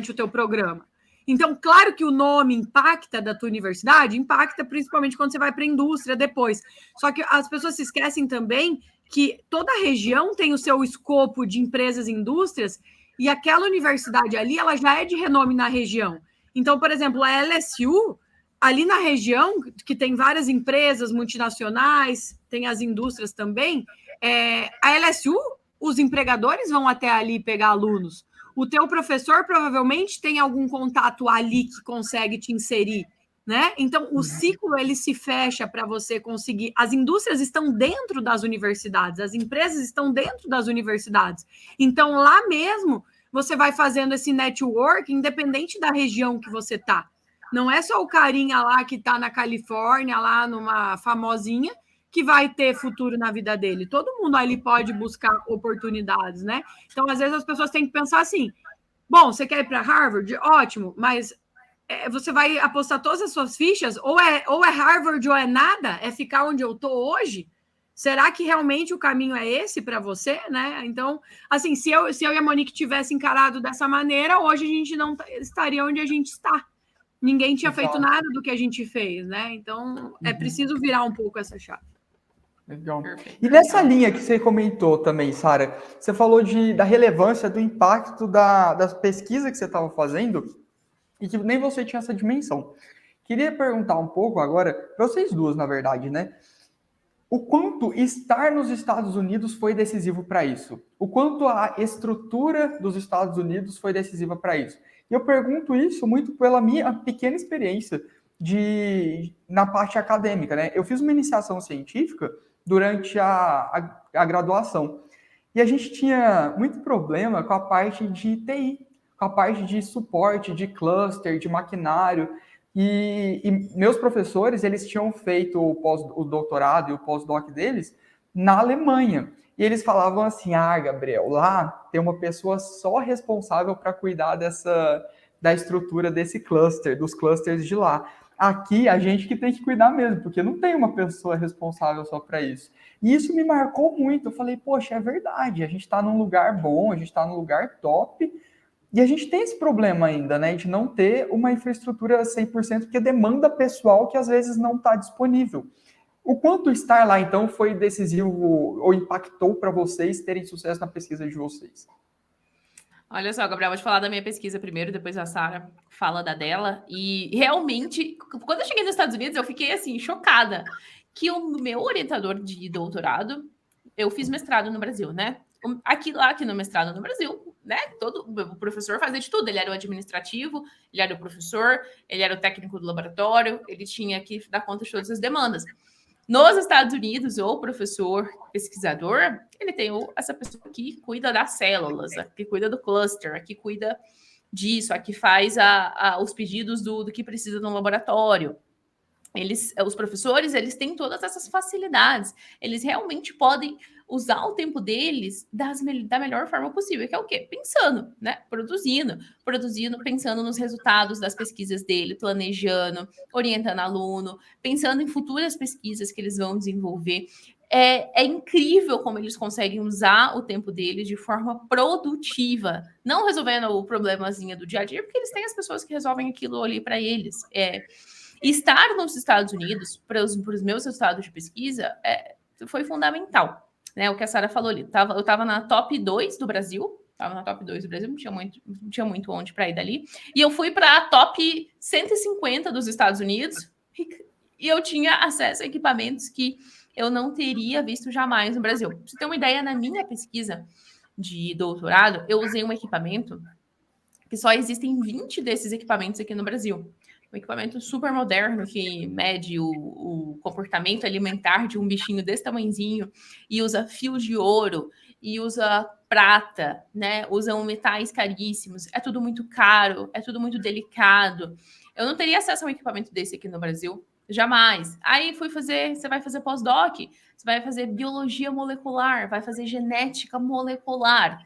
o teu programa. Então, claro que o nome impacta da tua universidade, impacta principalmente quando você vai para a indústria depois. Só que as pessoas se esquecem também que toda região tem o seu escopo de empresas e indústrias, e aquela universidade ali, ela já é de renome na região. Então, por exemplo, a LSU, ali na região, que tem várias empresas multinacionais, tem as indústrias também, a LSU, os empregadores vão até ali pegar alunos. O teu professor provavelmente tem algum contato ali que consegue te inserir, né? Então, o ciclo, ele se fecha para você conseguir. As indústrias estão dentro das universidades, as empresas estão dentro das universidades. Então, lá mesmo, você vai fazendo esse network, independente da região que você está. Não é só o carinha lá que está na Califórnia, lá numa famosinha, que vai ter futuro na vida dele. Todo mundo ali pode buscar oportunidades, né? Então, às vezes, as pessoas têm que pensar assim: bom, você quer ir para Harvard? Ótimo, mas você vai apostar todas as suas fichas, ou é Harvard ou é nada, é ficar onde eu estou hoje? Será que realmente o caminho é esse para você, né? Então, assim, se eu e a Monique tivessem encarado dessa maneira, hoje a gente não estaria onde a gente está. Ninguém tinha feito nada do que a gente fez, né? Então, é preciso virar um pouco essa chave. Legal. E nessa linha que você comentou também, Sara, você falou da relevância, do impacto das pesquisas que você estava fazendo e que nem você tinha essa dimensão. Queria perguntar um pouco agora, para vocês duas, na verdade, né? O quanto estar nos Estados Unidos foi decisivo para isso? O quanto a estrutura dos Estados Unidos foi decisiva para isso? E eu pergunto isso muito pela minha pequena experiência na parte acadêmica, né? Eu fiz uma iniciação científica durante a graduação. E a gente tinha muito problema com a parte de TI, com a parte de suporte, de cluster, de maquinário. E meus professores, eles tinham feito o doutorado e o pós-doc deles na Alemanha. E eles falavam assim: Gabriel, lá tem uma pessoa só responsável para cuidar da estrutura desse cluster, dos clusters de lá. Aqui, a gente que tem que cuidar mesmo, porque não tem uma pessoa responsável só para isso. E isso me marcou muito. Eu falei, poxa, é verdade, a gente está num lugar bom, a gente está num lugar top, e a gente tem esse problema ainda, né, de não ter uma infraestrutura 100%, porque demanda pessoal que às vezes não está disponível. O quanto estar lá, então, foi decisivo ou impactou para vocês terem sucesso na pesquisa de vocês? Olha só, Gabriel, vou te falar da minha pesquisa primeiro, depois a Sara fala da dela. E realmente, quando eu cheguei nos Estados Unidos, eu fiquei assim, chocada que o meu orientador de doutorado, eu fiz mestrado no Brasil, né? Aqui no mestrado no Brasil, né? O professor fazia de tudo. Ele era o administrativo, ele era o professor, ele era o técnico do laboratório, ele tinha que dar conta de todas as demandas. Nos Estados Unidos, o professor pesquisador, ele tem essa pessoa que cuida das células, que cuida do cluster, que cuida disso, que faz os pedidos do que precisa no laboratório. Os professores, eles têm todas essas facilidades. Eles realmente podem usar o tempo deles da melhor forma possível, que é o quê? Pensando, né? Produzindo, pensando nos resultados das pesquisas dele, planejando, orientando aluno, pensando em futuras pesquisas que eles vão desenvolver. É incrível como eles conseguem usar o tempo deles de forma produtiva, não resolvendo o problemazinho do dia a dia, porque eles têm as pessoas que resolvem aquilo ali para eles. Estar nos Estados Unidos, para os meus resultados de pesquisa, foi fundamental. Né, o que a Sara falou ali. Eu estava na top 2 do Brasil. Não tinha muito onde para ir dali. E eu fui para a top 150 dos Estados Unidos. E eu tinha acesso a equipamentos que eu não teria visto jamais no Brasil. Pra você ter uma ideia, na minha pesquisa de doutorado, eu usei um equipamento que só existem 20 desses equipamentos aqui no Brasil. Um equipamento super moderno que mede o comportamento alimentar de um bichinho desse tamanhozinho e usa fios de ouro e usa prata, né? Usam metais caríssimos. É tudo muito caro, é tudo muito delicado. Eu não teria acesso a um equipamento desse aqui no Brasil. Jamais. Aí você vai fazer pós-doc, você vai fazer biologia molecular, vai fazer genética molecular.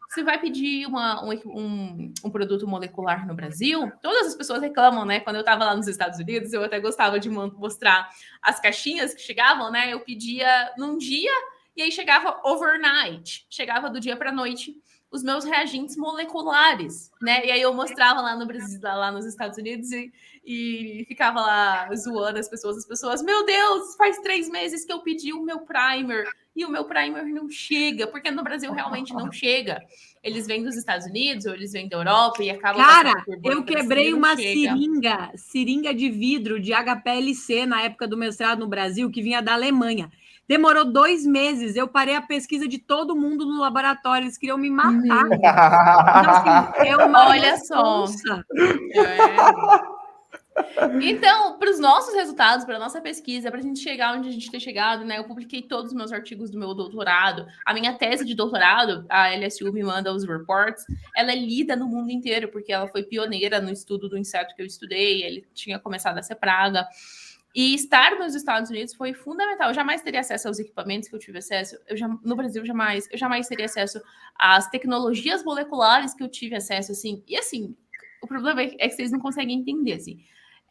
Você vai pedir um produto molecular no Brasil, todas as pessoas reclamam, né? Quando eu estava lá nos Estados Unidos, eu até gostava de mostrar as caixinhas que chegavam, né? Eu pedia num dia e aí chegava overnight, chegava do dia para a noite os meus reagentes moleculares, né? E aí eu mostrava lá no Brasil, lá nos Estados Unidos e ficava lá zoando as pessoas, meu Deus, faz 3 meses que eu pedi o meu primer e o meu primer não chega, porque no Brasil realmente não chega. Eles vêm dos Estados Unidos ou eles vêm da Europa e acabam... Cara, eu quebrei uma seringa de vidro de HPLC na época do mestrado no Brasil, que vinha da Alemanha. Demorou 2 meses. Eu parei a pesquisa de todo mundo no laboratório. Eles queriam me matar. Então, assim, é uma Olha só. Então, para os nossos resultados, para a nossa pesquisa, para a gente chegar onde a gente tem chegado, né? Eu publiquei todos os meus artigos do meu doutorado. A minha tese de doutorado, a LSU me manda os reports, ela é lida no mundo inteiro, porque ela foi pioneira no estudo do inseto que eu estudei, ele tinha começado a ser praga. E estar nos Estados Unidos foi fundamental. Eu jamais teria acesso aos equipamentos que eu tive acesso. No Brasil, eu jamais teria acesso às tecnologias moleculares que eu tive acesso, assim. E, assim, o problema é que vocês não conseguem entender, assim.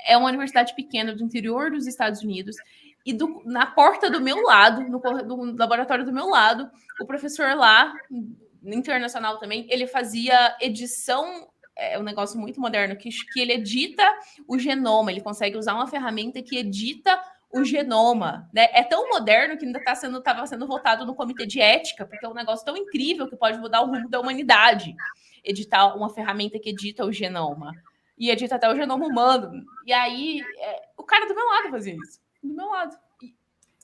É uma universidade pequena do interior dos Estados Unidos e na porta do meu lado, no laboratório do meu lado, o professor lá, internacional também, ele fazia edição... É um negócio muito moderno, que ele edita o genoma, ele consegue usar uma ferramenta que edita o genoma, né? É tão moderno que ainda estava sendo votado no comitê de ética, porque é um negócio tão incrível que pode mudar o rumo da humanidade, editar uma ferramenta que edita o genoma, e edita até o genoma humano. E aí, o cara do meu lado fazia isso, do meu lado. E,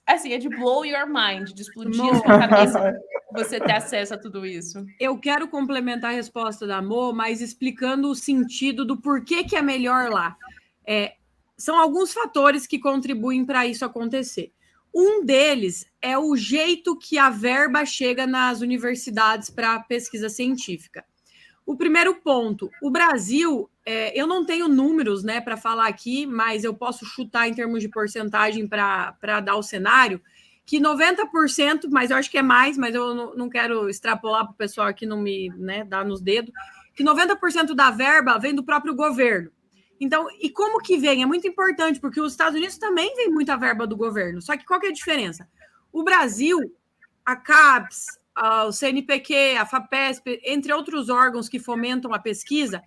assim, é de blow your mind, de explodir a sua cabeça, você ter acesso a tudo isso. Eu quero complementar a resposta da Mo, mas explicando o sentido do porquê que é melhor lá. São alguns fatores que contribuem para isso acontecer. Um deles é o jeito que a verba chega nas universidades para pesquisa científica. O primeiro ponto, o Brasil, eu não tenho números, né, para falar aqui, mas eu posso chutar em termos de porcentagem para dar o cenário, que 90%, mas eu acho que é mais, mas eu não quero extrapolar para o pessoal aqui não me dar nos dedos, que 90% da verba vem do próprio governo. Então, e como que vem? É muito importante, porque os Estados Unidos também vem muita verba do governo. Só que qual que é a diferença? O Brasil, a CAPES, o CNPq, a FAPESP, entre outros órgãos que fomentam a pesquisa,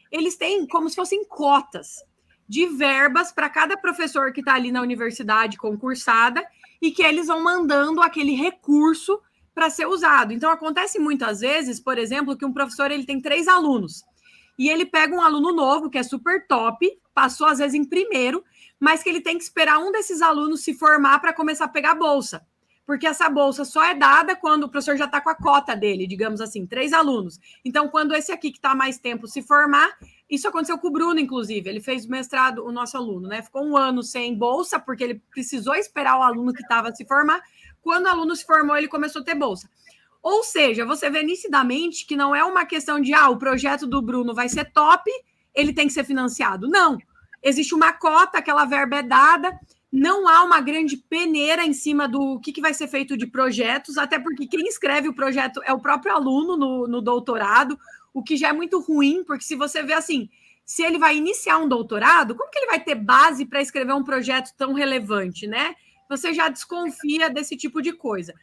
eles têm como se fossem cotas de verbas para cada professor que está ali na universidade concursada, e que eles vão mandando aquele recurso para ser usado. Então, acontece muitas vezes, por exemplo, que um professor ele tem 3 alunos, e ele pega um aluno novo, que é super top, passou às vezes em primeiro, mas que ele tem que esperar um desses alunos se formar para começar a pegar bolsa, porque essa bolsa só é dada quando o professor já está com a cota dele, digamos assim, 3 alunos. Então, quando esse aqui que está há mais tempo se formar, isso aconteceu com o Bruno, inclusive, ele fez mestrado, o nosso aluno, né? Ficou 1 ano sem bolsa, porque ele precisou esperar o aluno que estava a se formar. Quando o aluno se formou, ele começou a ter bolsa. Ou seja, você vê nitidamente que não é uma questão de, o projeto do Bruno vai ser top, ele tem que ser financiado. Não, existe uma cota, aquela verba é dada, não há uma grande peneira em cima do que vai ser feito de projetos, até porque quem escreve o projeto é o próprio aluno no doutorado, o que já é muito ruim, porque se você vê assim, se ele vai iniciar um doutorado, como que ele vai ter base para escrever um projeto tão relevante, né? Você já desconfia desse tipo de coisa.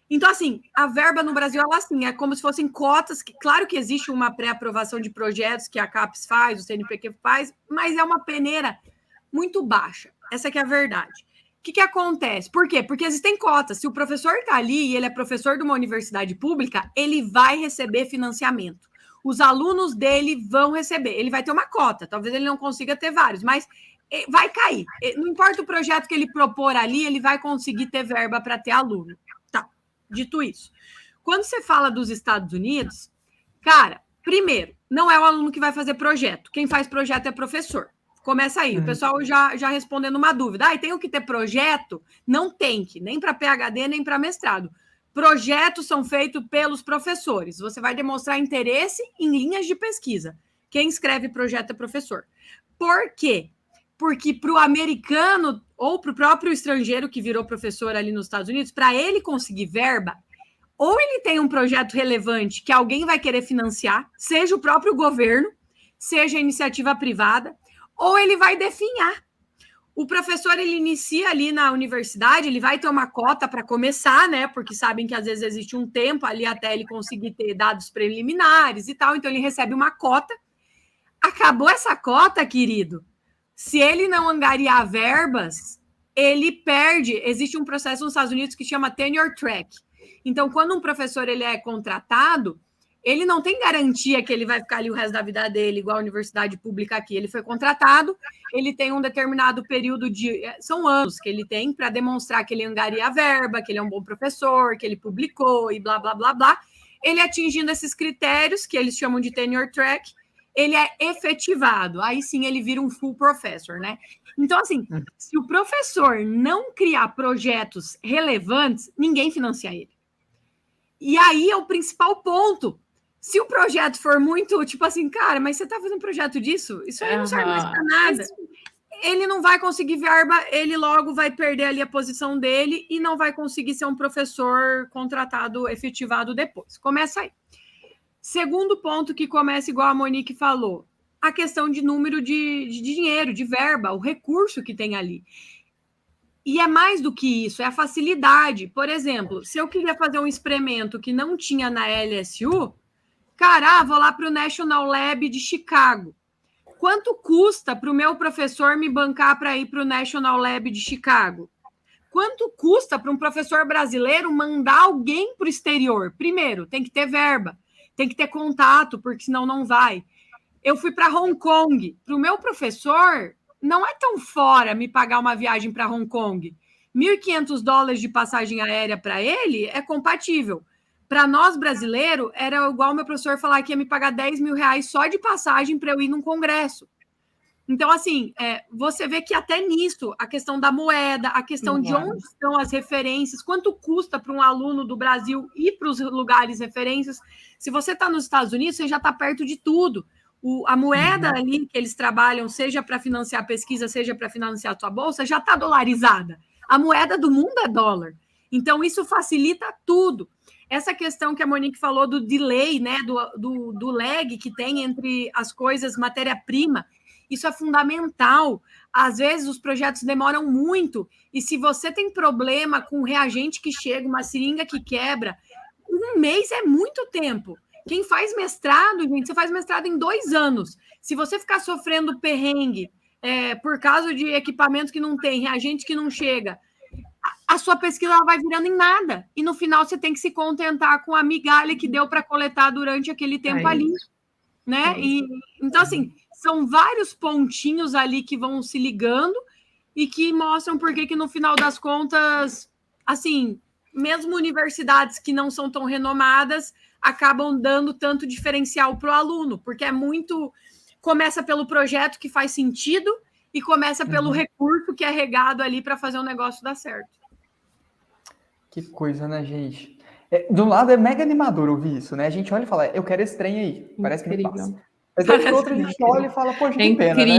Então, assim, a verba no Brasil, ela assim, é como se fossem cotas, que, claro que existe uma pré-aprovação de projetos que a CAPES faz, o CNPq faz, mas é uma peneira muito baixa. Essa que é a verdade. O que acontece? Por quê? Porque existem cotas. Se o professor está ali e ele é professor de uma universidade pública, ele vai receber financiamento. Os alunos dele vão receber. Ele vai ter uma cota. Talvez ele não consiga ter vários, mas vai cair. Não importa o projeto que ele propor ali, ele vai conseguir ter verba para ter aluno. Tá, dito isso. Quando você fala dos Estados Unidos, cara, primeiro, não é o aluno que vai fazer projeto. Quem faz projeto é professor. Começa aí, o pessoal já respondendo uma dúvida. E tem que ter projeto? Não tem que, nem para PhD, nem para mestrado. Projetos são feitos pelos professores. Você vai demonstrar interesse em linhas de pesquisa. Quem escreve projeto é professor. Por quê? Porque para o americano ou para o próprio estrangeiro que virou professor ali nos Estados Unidos, para ele conseguir verba, ou ele tem um projeto relevante que alguém vai querer financiar, seja o próprio governo, seja a iniciativa privada, ou ele vai definhar. O professor, ele inicia ali na universidade, ele vai ter uma cota para começar, né? Porque sabem que às vezes existe um tempo ali até ele conseguir ter dados preliminares e tal, então ele recebe uma cota. Acabou essa cota, querido. Se ele não angariar verbas, ele perde. Existe um processo nos Estados Unidos que chama tenure track. Então, quando um professor ele é contratado, ele não tem garantia que ele vai ficar ali o resto da vida dele, igual a universidade pública aqui. Ele foi contratado, ele tem um determinado período de... São anos que ele tem para demonstrar que ele angaria a verba, que ele é um bom professor, que ele publicou e blá, blá, blá, blá. Ele atingindo esses critérios, que eles chamam de tenure track, ele é efetivado. Aí sim ele vira um full professor, né? Então, assim, se o professor não criar projetos relevantes, ninguém financia ele. E aí é o principal ponto. Se o projeto for muito, tipo assim, cara, mas você tá fazendo um projeto disso? Isso aí não serve mais para nada. Ele não vai conseguir verba, ele logo vai perder ali a posição dele e não vai conseguir ser um professor contratado, efetivado depois. Começa aí. Segundo ponto que começa igual a Monique falou, a questão de número de dinheiro, de verba, o recurso que tem ali. E é mais do que isso, é a facilidade. Por exemplo, se eu queria fazer um experimento que não tinha na LSU, cara, vou lá para o National Lab de Chicago. Quanto custa para o meu professor me bancar para ir para o National Lab de Chicago? Quanto custa para um professor brasileiro mandar alguém para o exterior? Primeiro, tem que ter verba, tem que ter contato, porque senão não vai. Eu fui para Hong Kong. Para o meu professor, não é tão fora me pagar uma viagem para Hong Kong. $1.500 de passagem aérea para ele é compatível. Para nós, brasileiros, era igual meu professor falar que ia me pagar R$10 mil só de passagem para eu ir num congresso. Então, assim, você vê que até nisso, a questão da moeda, a questão de onde estão as referências, quanto custa para um aluno do Brasil ir para os lugares referências. Se você está nos Estados Unidos, você já está perto de tudo. A moeda ali que eles trabalham, seja para financiar a pesquisa, seja para financiar a sua bolsa, já está dolarizada. A moeda do mundo é dólar. Então, isso facilita tudo. Essa questão que a Monique falou do delay, né, do lag que tem entre as coisas, matéria-prima, isso é fundamental. Às vezes, os projetos demoram muito, e se você tem problema com um reagente que chega, uma seringa que quebra, 1 mês é muito tempo. Quem faz mestrado, gente, você faz mestrado em 2 anos. Se você ficar sofrendo perrengue por causa de equipamento que não tem, reagente que não chega, a sua pesquisa ela vai virando em nada. E no final você tem que se contentar com a migalha que deu para coletar durante aquele tempo ali. Né? Então, assim, são vários pontinhos ali que vão se ligando e que mostram por que no final das contas, assim, mesmo universidades que não são tão renomadas acabam dando tanto diferencial para o aluno, porque é muito... Começa pelo projeto que faz sentido e começa pelo recurso que é regado ali para fazer o negócio dar certo. Que coisa, né, gente? Do lado é mega animador ouvir isso, né? A gente olha e fala, eu quero esse trem aí. Parece que não passa. Mas aí outro a gente olha e fala, poxa, que pena, né?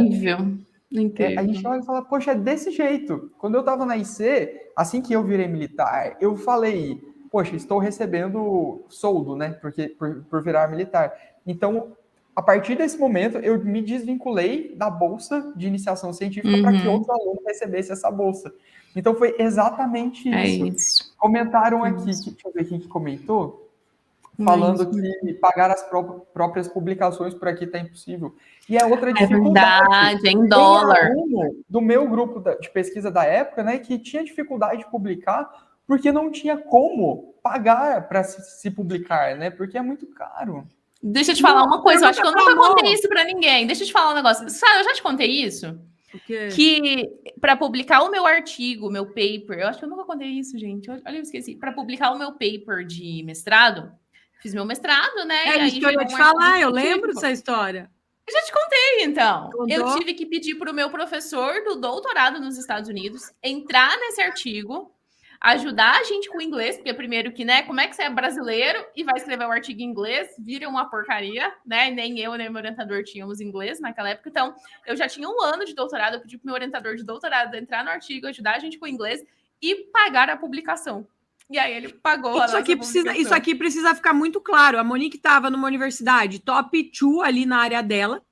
Incrível. A gente olha e fala, poxa, é desse jeito. Quando eu tava na IC, assim que eu virei militar, eu falei, poxa, estou recebendo soldo, né? Porque, por virar militar. Então, a partir desse momento, eu me desvinculei da bolsa de iniciação científica para que outros alunos recebessem essa bolsa. Então, foi exatamente isso. Comentaram aqui, deixa eu ver quem que comentou, falando que pagar as próprias publicações por aqui está impossível. E é outra dificuldade. É verdade, em dólar. Tem aluno do meu grupo de pesquisa da época, né, que tinha dificuldade de publicar porque não tinha como pagar para se publicar, né? Porque é muito caro. Deixa eu te falar uma coisa, eu acho que eu nunca contei isso para ninguém. Deixa eu te falar um negócio. Sabe, eu já te contei isso? Que para publicar o meu artigo, meu paper, eu acho que eu nunca contei isso, gente. Olha, eu esqueci. Para publicar o meu paper de mestrado, fiz meu mestrado, né? É isso que eu ia te falar, eu lembro dessa história. Eu já te contei, então. Eu tive que pedir para o meu professor do doutorado nos Estados Unidos entrar nesse artigo. ajudar a gente com o inglês, porque primeiro que, né, como é que você é brasileiro e vai escrever um artigo em inglês, vira uma porcaria, né, nem eu, nem meu orientador tínhamos inglês naquela época, então eu já tinha 1 ano de doutorado, eu pedi pro meu orientador de doutorado entrar no artigo, ajudar a gente com o inglês e pagar a publicação. E aí ele pagou a nossa publicação. Isso aqui precisa ficar muito claro. A Monique estava numa universidade top 2 ali na área dela.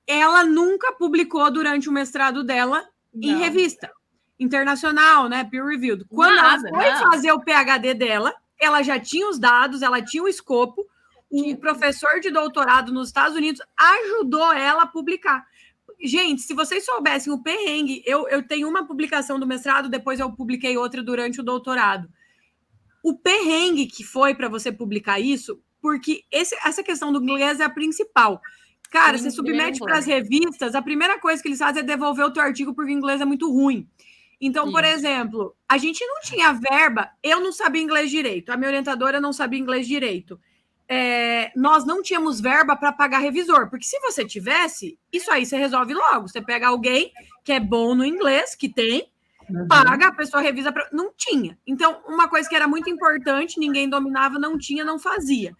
Ela nunca publicou durante o mestrado dela em revista internacional, né? Peer-reviewed. Quando ela foi fazer o PhD dela, ela já tinha os dados, ela tinha o escopo. O professor de doutorado nos Estados Unidos ajudou ela a publicar. Gente, se vocês soubessem o perrengue, eu tenho uma publicação do mestrado, depois eu publiquei outra durante o doutorado. O perrengue que foi para você publicar isso, porque essa questão do inglês é a principal. Cara, você submete para as revistas, a primeira coisa que eles fazem é devolver o teu artigo porque o inglês é muito ruim. Então, por exemplo, a gente não tinha verba, eu não sabia inglês direito, a minha orientadora não sabia inglês direito. Nós não tínhamos verba para pagar revisor, porque se você tivesse, isso aí você resolve logo. Você pega alguém que é bom no inglês, que tem, paga, a pessoa revisa. Não tinha. Então, uma coisa que era muito importante, ninguém dominava, não tinha, não fazia.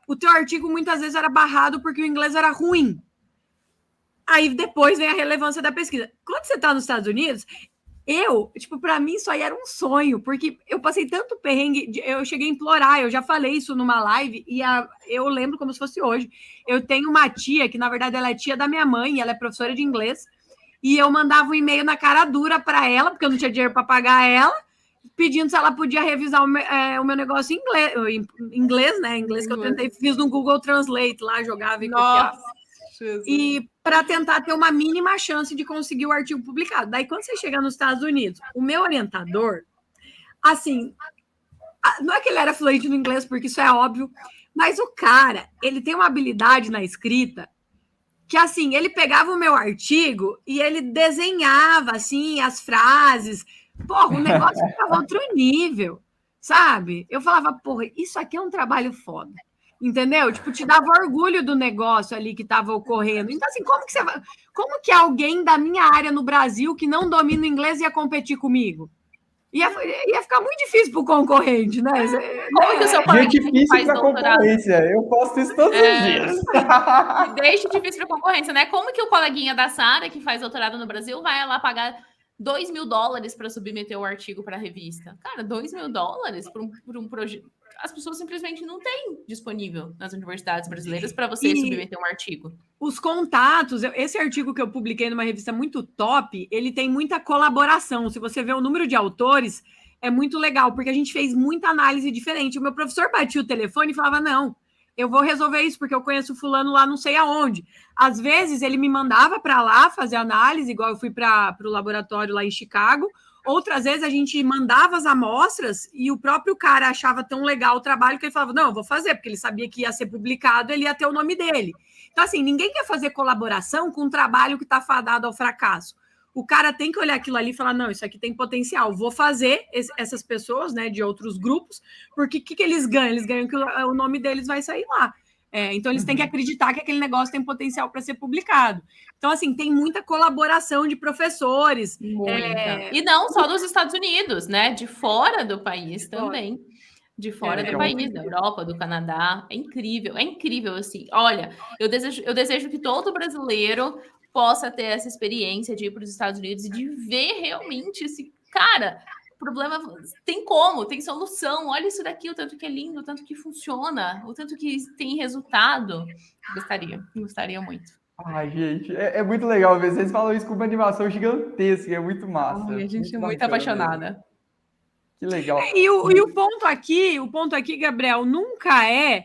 O teu artigo muitas vezes era barrado porque o inglês era ruim. Aí depois vem a relevância da pesquisa. Quando você está nos Estados Unidos, para mim isso aí era um sonho, porque eu passei tanto perrengue, eu cheguei a implorar, eu já falei isso numa live, e eu lembro como se fosse hoje. Eu tenho uma tia, que na verdade ela é tia da minha mãe, ela é professora de inglês, e eu mandava um e-mail na cara dura para ela, porque eu não tinha dinheiro para pagar ela, pedindo se ela podia revisar o meu negócio em inglês, né? Inglês que eu tentei, fiz no Google Translate lá, jogava e copiava. Jesus. E para tentar ter uma mínima chance de conseguir o artigo publicado. Daí, quando você chega nos Estados Unidos, o meu orientador, assim, não é que ele era fluente no inglês, porque isso é óbvio, mas o cara, ele tem uma habilidade na escrita que, assim, ele pegava o meu artigo e ele desenhava, assim, as frases. Porra, o negócio ficava outro nível, sabe? Eu falava, porra, isso aqui é um trabalho foda. Entendeu? Tipo, te dava orgulho do negócio ali que estava ocorrendo. Então, assim, como que alguém da minha área no Brasil que não domina o inglês ia competir comigo? Ia ficar muito difícil para o concorrente, né? Como que o seu difícil para a concorrência. Eu posto isso todos os dias. Deixa difícil para a concorrência, né? Como que o coleguinha da Sara, que faz doutorado no Brasil, vai lá pagar $2.000 para submeter o artigo para a revista? Cara, $2.000 por um projeto. As pessoas simplesmente não têm disponível nas universidades brasileiras para você submeter um artigo. Os contatos, esse artigo que eu publiquei numa revista muito top, ele tem muita colaboração. Se você vê o número de autores, é muito legal, porque a gente fez muita análise diferente. O meu professor batia o telefone e falava, não, eu vou resolver isso, porque eu conheço fulano lá não sei aonde. Às vezes, ele me mandava para lá fazer análise, igual eu fui para o laboratório lá em Chicago. Outras vezes a gente mandava as amostras e o próprio cara achava tão legal o trabalho que ele falava, não, eu vou fazer, porque ele sabia que ia ser publicado, ele ia ter o nome dele. Então, assim, ninguém quer fazer colaboração com um trabalho que está fadado ao fracasso. O cara tem que olhar aquilo ali e falar, não, isso aqui tem potencial, vou fazer essas pessoas, né, de outros grupos, porque o que eles ganham? Eles ganham que o nome deles vai sair lá. Então, eles têm que acreditar que aquele negócio tem potencial para ser publicado. Então, assim, tem muita colaboração de professores. E não só dos Estados Unidos, né? De fora do país também. De fora do país, da Europa, do Canadá. É incrível, assim. Olha, eu desejo que todo brasileiro possa ter essa experiência de ir para os Estados Unidos e de ver realmente esse... Cara, o problema tem solução. Olha isso daqui, o tanto que é lindo, o tanto que funciona, o tanto que tem resultado. Gostaria muito. Ai, gente, é muito legal ver. Vocês falam isso com uma animação gigantesca, é muito massa. Ai, a gente é muito apaixonada. Mesmo. Que legal. E o ponto aqui, Gabriel, nunca é...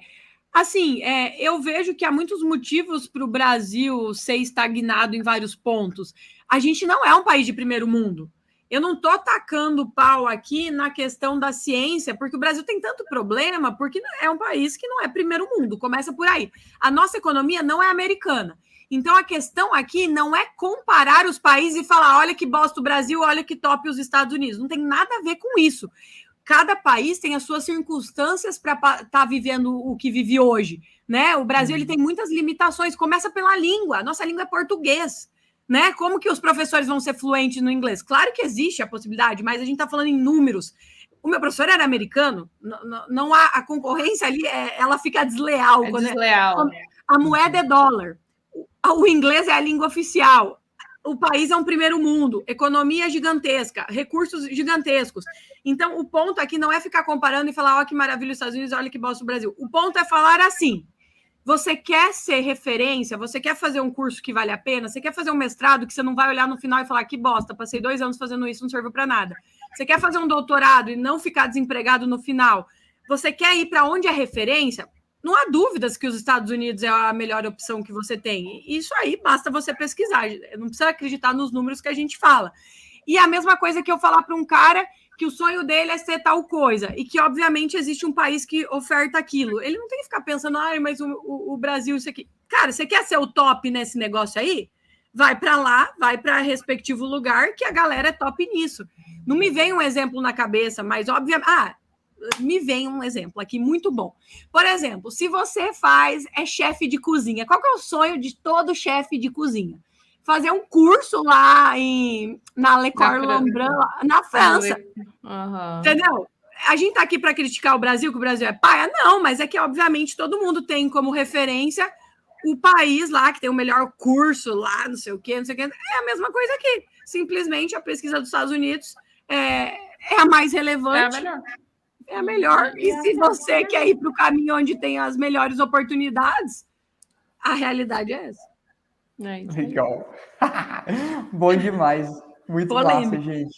Assim, eu vejo que há muitos motivos para o Brasil ser estagnado em vários pontos. A gente não é um país de primeiro mundo. Eu não estou tacando pau aqui na questão da ciência, porque o Brasil tem tanto problema, porque é um país que não é primeiro mundo, começa por aí. A nossa economia não é americana. Então, a questão aqui não é comparar os países e falar, olha que bosta o Brasil, olha que top os Estados Unidos. Não tem nada a ver com isso. Cada país tem as suas circunstâncias para estar vivendo o que vive hoje, né? O Brasil ele tem muitas limitações. Começa pela língua. A nossa língua é português. né? Como que os professores vão ser fluentes no inglês? Claro que existe a possibilidade, mas a gente está falando em números. O meu professor era americano, não há a concorrência ali, ela fica desleal. Desleal. A moeda é dólar, o inglês é a língua oficial, o país é um primeiro mundo, economia gigantesca, recursos gigantescos. Então, o ponto aqui não é ficar comparando e falar, ó, que maravilha os Estados Unidos, olha que bosta o Brasil. O ponto é falar assim, você quer ser referência, você quer fazer um curso que vale a pena, você quer fazer um mestrado que você não vai olhar no final e falar, que bosta, passei 2 anos fazendo isso, não serviu para nada. Você quer fazer um doutorado e não ficar desempregado no final, você quer ir para onde é referência, não há dúvidas que os Estados Unidos é a melhor opção que você tem. Isso aí basta você pesquisar, não precisa acreditar nos números que a gente fala. E a mesma coisa que eu falar para um cara que o sonho dele é ser tal coisa, e que, obviamente, existe um país que oferta aquilo. Ele não tem que ficar pensando, mas o Brasil, isso aqui. Cara, você quer ser o top nesse negócio aí? Vai para lá, vai para respectivo lugar, que a galera é top nisso. Não me vem um exemplo na cabeça, mas, obviamente... me vem um exemplo aqui muito bom. Por exemplo, se você é chefe de cozinha, qual que é o sonho de todo chefe de cozinha? Fazer um curso lá na Le Cordon Bleu, na França. Uhum. Entendeu? A gente tá aqui para criticar o Brasil, que o Brasil é paia? Não, mas é que, obviamente, todo mundo tem como referência o país lá, que tem o melhor curso lá, não sei o quê. É a mesma coisa aqui. Simplesmente a pesquisa dos Estados Unidos é a mais relevante. É a melhor. É a melhor. E se você quer ir para o caminho onde tem as melhores oportunidades, a realidade é essa. Legal. Bom demais. Muito polêmico. Massa, gente.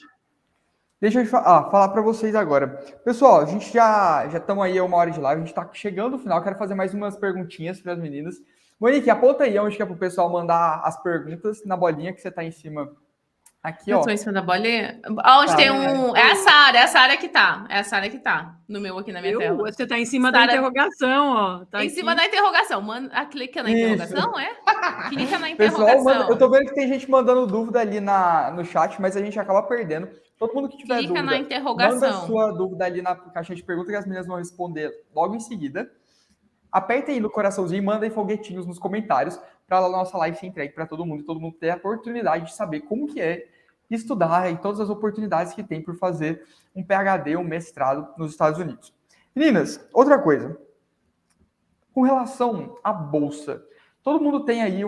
Deixa eu falar para vocês agora. Pessoal, a gente já estamos aí a 1 hora de live, a gente está chegando no final, quero fazer mais umas perguntinhas para as meninas. Monique, aponta aí onde que é para o pessoal mandar as perguntas na bolinha que você está em cima. Aqui, eu ó. tô em cima da bolinha. Onde tem um... É a Sara que tá. É a Sara que tá. No meu aqui na minha tela. Você tá em cima da interrogação, ó. Tá em aqui. cima da interrogação. Clica na interrogação, é? Clica na Pessoal, interrogação. eu tô vendo que tem gente mandando dúvida ali no chat, mas a gente acaba perdendo. Todo mundo que tiver Clica dúvida, na interrogação. manda sua dúvida ali na caixa de perguntas que as meninas vão responder logo em seguida. Aperta aí no coraçãozinho e manda aí foguetinhos nos comentários para a nossa live ser entregue para todo mundo e todo mundo ter a oportunidade de saber como que é estudar e todas as oportunidades que tem por fazer um PhD, um mestrado nos Estados Unidos. Meninas, outra coisa. Com relação à bolsa, todo mundo tem aí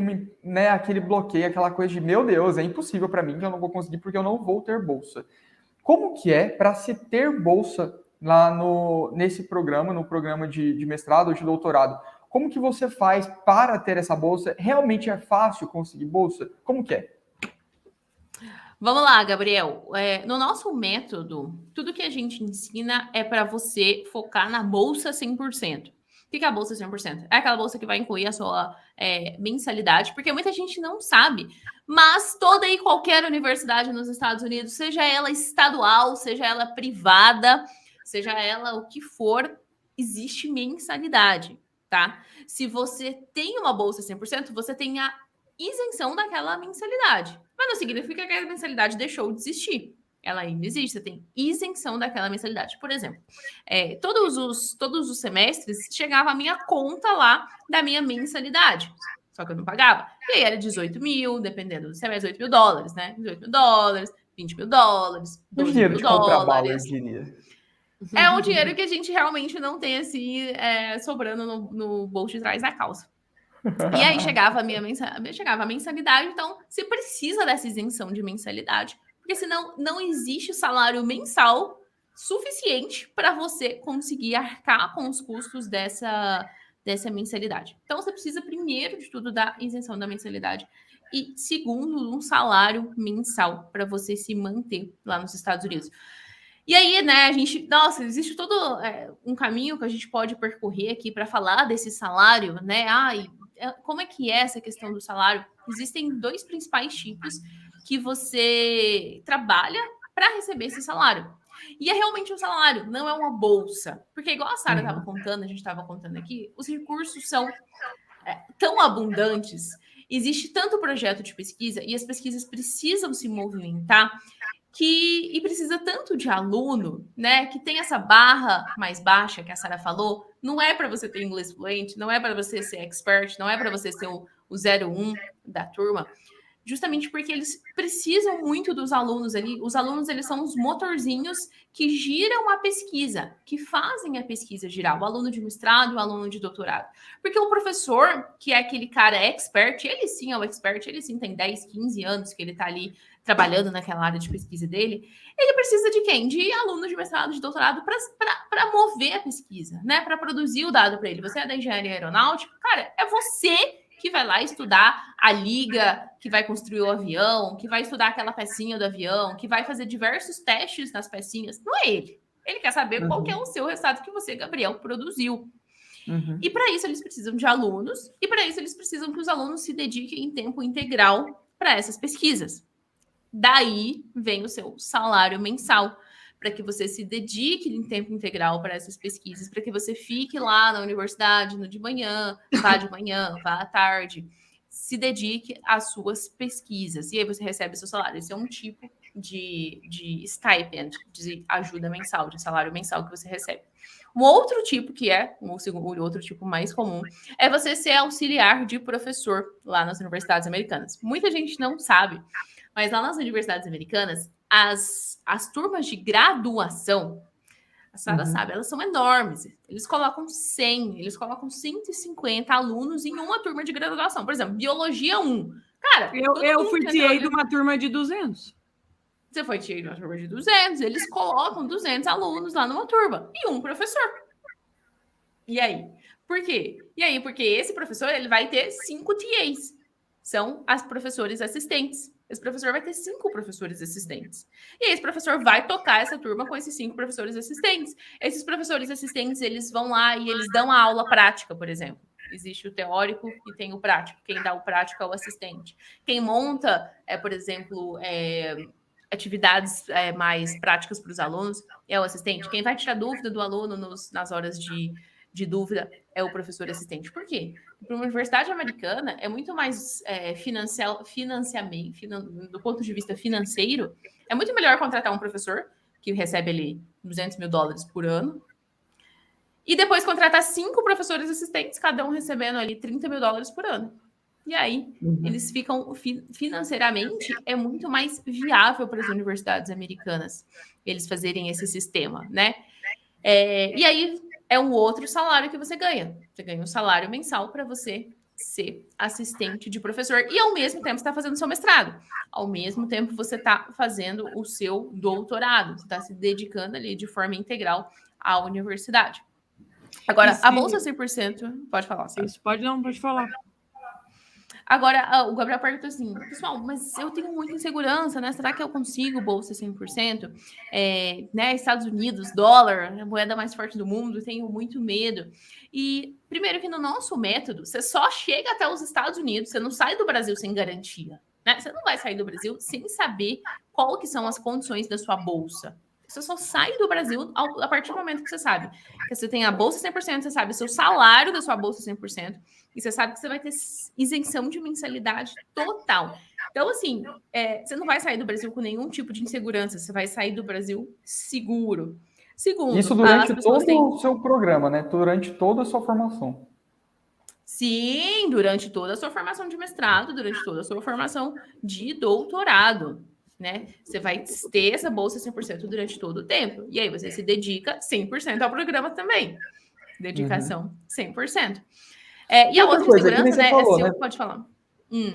aquele bloqueio, aquela coisa de, meu Deus, é impossível para mim que eu não vou conseguir porque eu não vou ter bolsa. Como que é para se ter bolsa lá nesse programa, no programa de mestrado ou de doutorado? Como que você faz para ter essa bolsa? Realmente é fácil conseguir bolsa? Como que é? Vamos lá, Gabriel. No nosso método, tudo que a gente ensina é para você focar na bolsa 100%. O que é a bolsa 100%? É aquela bolsa que vai incluir a sua mensalidade, porque muita gente não sabe, mas toda e qualquer universidade nos Estados Unidos, seja ela estadual, seja ela privada, seja ela o que for, existe mensalidade, tá? Se você tem uma bolsa 100%, você tem a isenção daquela mensalidade. Mas não significa que a mensalidade deixou de existir. Ela ainda existe, você tem isenção daquela mensalidade. Por exemplo, todos os semestres chegava a minha conta lá da minha mensalidade. Só que eu não pagava. E aí era 18 mil, dependendo do semestre, 18 mil dólares, né? 18 mil dólares, 20 mil dólares, 12 dinheiro mil de comprar bala, eu dólares. diria. É um dinheiro que a gente realmente não tem, assim, sobrando no bolso de trás da calça. E aí chegava a mensalidade, então você precisa dessa isenção de mensalidade, porque senão não existe salário mensal suficiente para você conseguir arcar com os custos dessa mensalidade. Então você precisa, primeiro de tudo, da isenção da mensalidade e, segundo, um salário mensal para você se manter lá nos Estados Unidos. E aí, né, existe todo um caminho que a gente pode percorrer aqui para falar desse salário, né? Como é que é essa questão do salário? Existem 2 principais tipos que você trabalha para receber esse salário. E é realmente um salário, não é uma bolsa. Porque igual a Sara estava contando, a gente estava contando aqui, os recursos são tão abundantes, existe tanto projeto de pesquisa e as pesquisas precisam se movimentar e precisa tanto de aluno, né, que tem essa barra mais baixa que a Sara falou, não é para você ter inglês fluente, não é para você ser expert, não é para você ser o 01 da turma, justamente porque eles precisam muito dos alunos ali. Os alunos, eles são os motorzinhos que giram a pesquisa, que fazem a pesquisa girar. O aluno de mestrado e o aluno de doutorado. Porque o professor, que é aquele cara expert, ele sim é o expert, ele sim tem 10, 15 anos que ele está ali trabalhando naquela área de pesquisa dele, ele precisa de quem? De aluno de mestrado, de doutorado, para mover a pesquisa, né? Para produzir o dado para ele. Você é da engenharia aeronáutica, cara, é você que vai lá estudar a liga, que vai construir o avião, que vai estudar aquela pecinha do avião, que vai fazer diversos testes nas pecinhas. Não é ele. Ele quer saber qual que é o seu resultado que você, Gabriel, produziu. E para isso eles precisam de alunos, e para isso eles precisam que os alunos se dediquem em tempo integral para essas pesquisas. Daí vem o seu salário mensal, para que você se dedique em tempo integral para essas pesquisas, para que você fique lá na universidade de manhã, vá à tarde, se dedique às suas pesquisas. E aí você recebe seu salário. Esse é um tipo de stipend, de ajuda mensal, de salário mensal que você recebe. Um outro tipo, que é o outro tipo mais comum, é você ser auxiliar de professor lá nas universidades americanas. Muita gente não sabe, mas lá nas universidades americanas, as turmas de graduação, a Sara sabe, elas são enormes. Eles colocam 100, eles colocam 150 alunos em uma turma de graduação. Por exemplo, Biologia 1. Cara, eu fui TA de uma turma de 200. Você foi TA de uma turma de 200, eles colocam 200 alunos lá numa turma e um professor. E aí? Por quê? E aí, porque esse professor, ele vai ter 5 TAs. São as professores assistentes. Esse professor vai ter 5 professores assistentes. E esse professor vai tocar essa turma com esses 5 professores assistentes. Esses professores assistentes, eles vão lá e eles dão a aula prática, por exemplo. Existe o teórico e tem o prático. Quem dá o prático é o assistente. Quem monta, por exemplo, atividades mais práticas para os alunos é o assistente. Quem vai tirar dúvida do aluno nas horas de dúvida é o professor assistente. Por quê? Para uma universidade americana é muito mais financiamento, do ponto de vista financeiro, é muito melhor contratar um professor que recebe ali $200 mil por ano e depois contratar 5 professores assistentes, cada um recebendo ali $30 mil por ano. E aí, eles ficam financeiramente, é muito mais viável para as universidades americanas eles fazerem esse sistema, né? E aí, é um outro salário que você ganha. Você ganha um salário mensal para você ser assistente de professor. E, ao mesmo tempo, você está fazendo seu mestrado. Ao mesmo tempo, você está fazendo o seu doutorado. Você está se dedicando ali de forma integral à universidade. Agora, a bolsa 100%... Pode falar, Sara. Isso, pode falar. Agora, o Gabriel perguntou assim, pessoal, mas eu tenho muita insegurança, né? Será que eu consigo bolsa 100%? Né? Estados Unidos, dólar, a moeda mais forte do mundo, tenho muito medo. E, primeiro que no nosso método, você só chega até os Estados Unidos, você não sai do Brasil sem garantia, né? Você não vai sair do Brasil sem saber qual que são as condições da sua bolsa. Você só sai do Brasil a partir do momento que você sabe que você tem a bolsa 100%, você sabe o seu salário da sua bolsa 100%, e você sabe que você vai ter isenção de mensalidade total. Então, assim, você não vai sair do Brasil com nenhum tipo de insegurança, você vai sair do Brasil seguro. Segundo, isso durante todo o seu programa, né? Durante toda a sua formação. Sim, durante toda a sua formação de mestrado, durante toda a sua formação de doutorado, né? Você vai ter essa bolsa 100% durante todo o tempo. E aí você se dedica 100% ao programa também. Dedicação 100%. E a outra insegurança, né? Falou, né? Pode falar.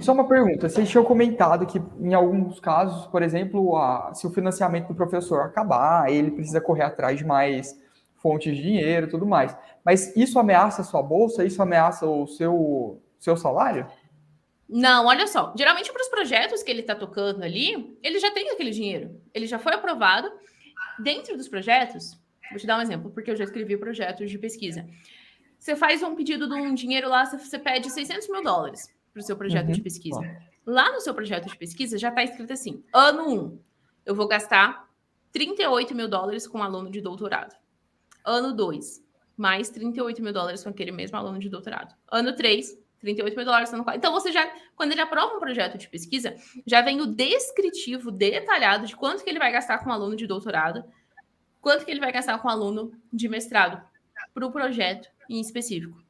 Só uma pergunta. Você tinha comentado que, em alguns casos, por exemplo, se o financiamento do professor acabar, ele precisa correr atrás de mais fontes de dinheiro e tudo mais. Mas isso ameaça a sua bolsa? Isso ameaça o seu salário? Não, olha só. Geralmente, para os projetos que ele está tocando ali, ele já tem aquele dinheiro. Ele já foi aprovado. Dentro dos projetos, vou te dar um exemplo, porque eu já escrevi projetos de pesquisa. Você faz um pedido de um dinheiro lá, você pede $600 mil para o seu projeto de pesquisa. Lá no seu projeto de pesquisa já está escrito assim, ano 1, eu vou gastar $38 mil com um aluno de doutorado. Ano 2, mais $38 mil com aquele mesmo aluno de doutorado. Ano 3, $38 mil ano 4. Então, você já, quando ele aprova um projeto de pesquisa, já vem o descritivo detalhado de quanto que ele vai gastar com um aluno de doutorado, quanto que ele vai gastar com um aluno de mestrado para o projeto em específico.